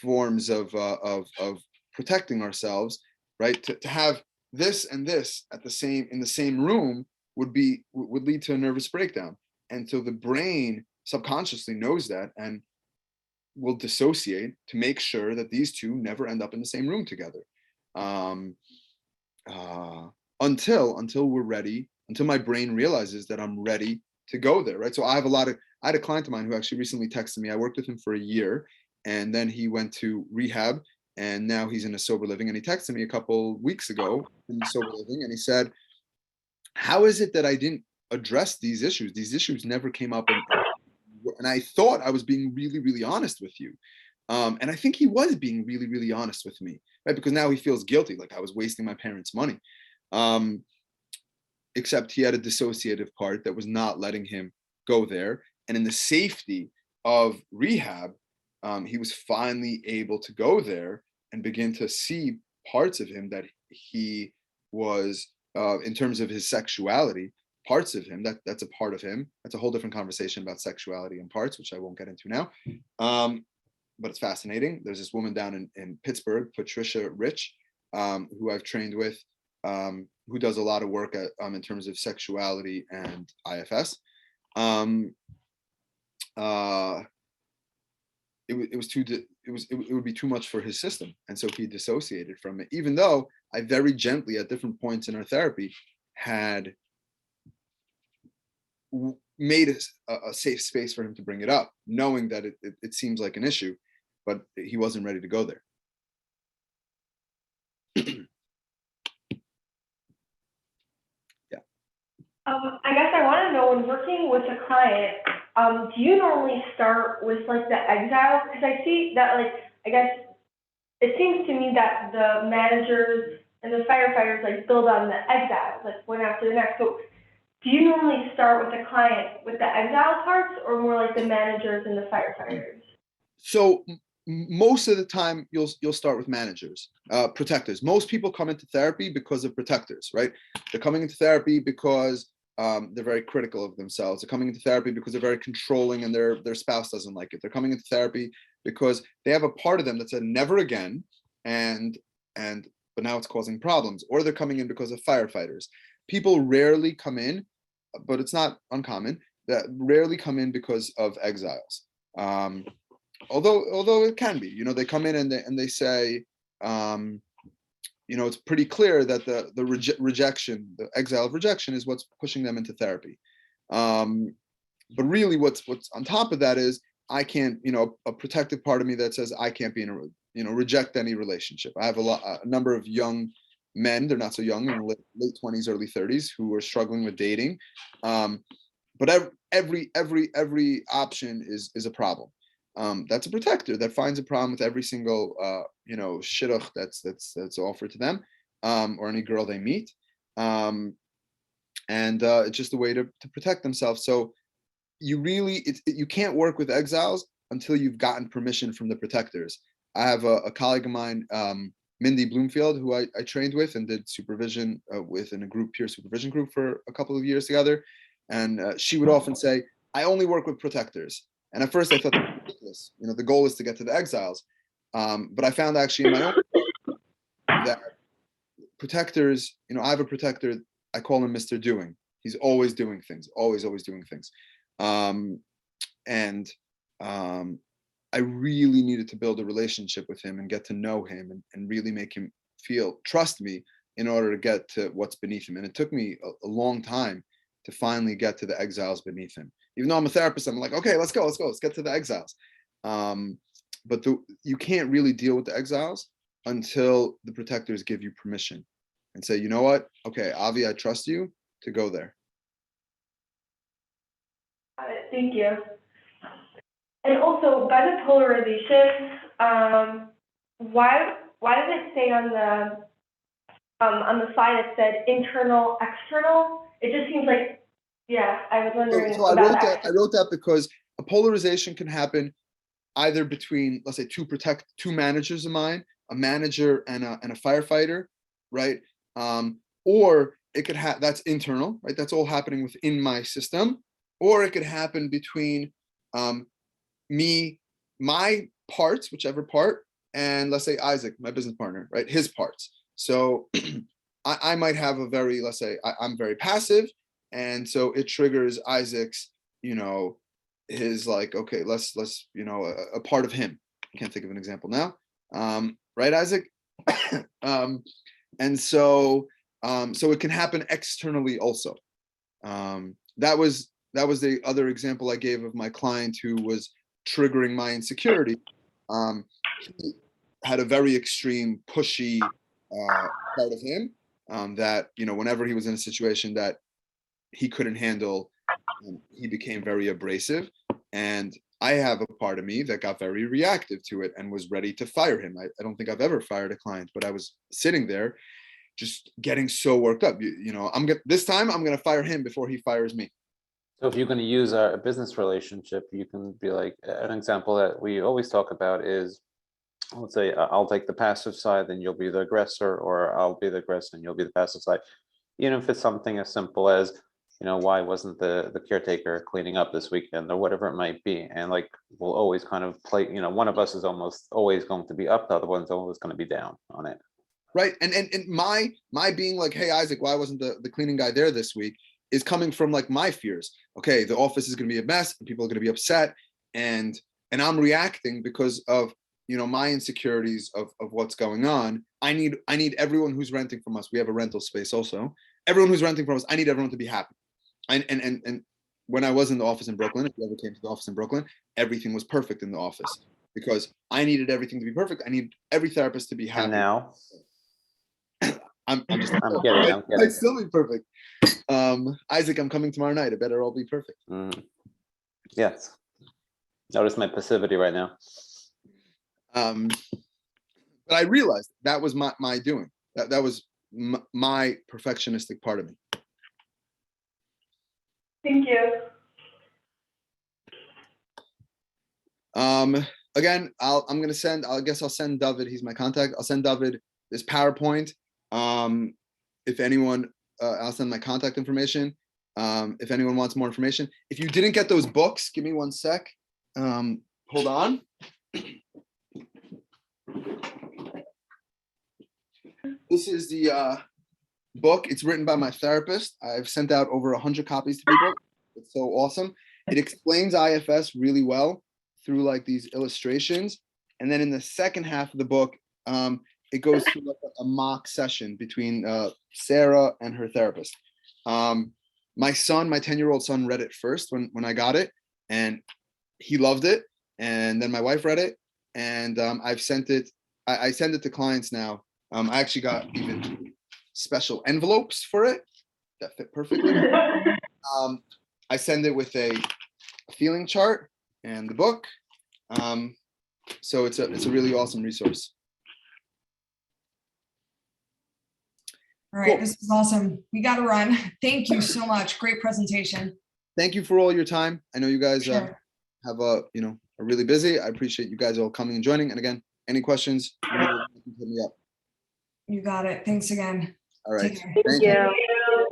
forms of protecting ourselves, right? To have this and this in the same room would lead to a nervous breakdown, and so the brain subconsciously knows that and will dissociate to make sure that these two never end up in the same room together, until we're ready, until my brain realizes that I'm ready to go there, right? So I had a client of mine who actually recently texted me. I worked with him for a year, and then he went to rehab, and now he's in a sober living. And he texted me a couple weeks ago in sober living, and he said, how is it that I didn't address these issues? These issues never came up, and I thought I was being really, really honest with you. And I think he was being really, really honest with me, right? Because now he feels guilty, like I was wasting my parents' money. Except he had a dissociative part that was not letting him go there. And in the safety of rehab, he was finally able to go there and begin to see parts of him that he was, in terms of his sexuality, parts of him, that's a part of him. That's a whole different conversation about sexuality and parts, which I won't get into now. But it's fascinating. There's this woman down in Pittsburgh, Patricia Rich, who I've trained with, who does a lot of work in terms of sexuality and IFS. It would be too much for his system, and so he dissociated from it. Even though I very gently, at different points in our therapy, had made a safe space for him to bring it up, knowing that it seems like an issue, but he wasn't ready to go there. I guess I want to know, when working with a client, do you normally start with like the exile? Because I see that, like, I guess it seems to me that the managers and the firefighters like build on the exiles, like one after the next. So do you normally start with the client with the exile parts, or more like the managers and the firefighters? So most of the time you'll start with managers, protectors. Most people come into therapy because of protectors, right? They're coming into therapy because they're very critical of themselves. They're coming into therapy because they're very controlling and their spouse doesn't like it. They're coming into therapy because they have a part of them that said never again, but now it's causing problems. Or they're coming in because of firefighters. People rarely come in, but it's not uncommon, that rarely come in because of exiles. Although it can be, they come in and they say, it's pretty clear that the rejection, the exile of rejection, is what's pushing them into therapy. But really, what's on top of that is, I can't, a protective part of me that says I can't be in reject any relationship. I have a number of young men, they're not so young, in the late 20s, early 30s, who are struggling with dating. But every option is a problem. That's a protector that finds a problem with every single shidduch that's offered to them, or any girl they meet. and it's just a way to protect themselves. So you really, you can't work with exiles until you've gotten permission from the protectors. I have a colleague of mine, Mindy Bloomfield, who I trained with and did supervision with in a group, peer supervision group for a couple of years together. And she would often say, I only work with protectors. And at first I thought that was ridiculous. You know, the goal is to get to the exiles. But I found actually in my own that protectors, you know, I have a protector, I call him Mr. Doing. He's always doing things, always doing things. I really needed to build a relationship with him and get to know him and really make him trust me in order to get to what's beneath him. And it took me a long time to finally get to the exiles beneath him. Even though I'm a therapist, I'm like, okay, let's go, let's get to the exiles. But you can't really deal with the exiles until the protectors give you permission and say, you know what? Okay, Avi, I trust you to go there. Thank you. And also, by the polarization, why did it say on the slide it said internal, external? It just seems like, yeah, I was wondering So I about that. I wrote that because a polarization can happen either between, let's say, two managers of mine, a manager and a firefighter, right? Or it could have, that's internal, right? That's all happening within my system. Or it could happen between me, my parts, whichever part, and let's say Isaac, my business partner, right? His parts. So I might have a very, let's say I'm very passive. And so it triggers Isaac's, you know, his like, okay, let's, you know, a part of him. I can't think of an example now. Right, Isaac? And so it can happen externally also. That was the other example I gave of my client who was triggering my insecurity. He had a very extreme pushy part of him that, you know, whenever he was in a situation that he couldn't handle, he became very abrasive. And I have a part of me that got very reactive to it and was ready to fire him. I don't think I've ever fired a client, but I was sitting there just getting so worked up. You know, this time I'm gonna fire him before he fires me. So if you're going to use a business relationship, you can be like, an example that we always talk about is, let's say I'll take the passive side, then you'll be the aggressor, or I'll be the aggressor and you'll be the passive side. Even if it's something as simple as, you know, why wasn't the caretaker cleaning up this weekend or whatever it might be. And like, we'll always kind of play, you know, one of us is almost always going to be up, the other one's always going to be down on it. Right. And my being like, hey, Isaac, why wasn't the cleaning guy there this week, is coming from like my fears. Okay, the office is going to be a mess and people are going to be upset, and I'm reacting because of, you know, my insecurities of what's going on. I need everyone who's renting from us. We have a rental space also. Everyone who's renting from us, I need everyone to be happy. And when I was in the office in Brooklyn, if you ever came to the office in Brooklyn, everything was perfect in the office because I needed everything to be perfect. I need every therapist to be happy. And now I'm kidding. I'm kidding. I'd still be perfect. Isaac, I'm coming tomorrow night. It better all be perfect. Yes. Notice my passivity right now. But I realized that was my doing. That was my perfectionistic part of me. Thank you. Again, I'll send David, he's my contact. I'll send David this PowerPoint. If anyone, I'll send my contact information. If anyone wants more information. If you didn't get those books, give me one sec. Hold on. This is the book. It's written by my therapist. I've sent out over 100 copies to people. It's so awesome. It explains IFS really well through like these illustrations. And then in the second half of the book, it goes through like a mock session between Sarah and her therapist. My son, my 10-year-old son, read it first when I got it, and he loved it. And then my wife read it, and I've sent it. I send it to clients now. I actually got even special envelopes for it that fit perfectly. I send it with a feeling chart and the book. So it's a really awesome resource. All right, Cool. this is awesome. We got to run. Thank you so much. Great presentation. Thank you for all your time. I know you guys Sure. have are really busy. I appreciate you guys all coming and joining. And again, any questions, hit me up. You got it. Thanks again. All right. Take care. Thank you. you.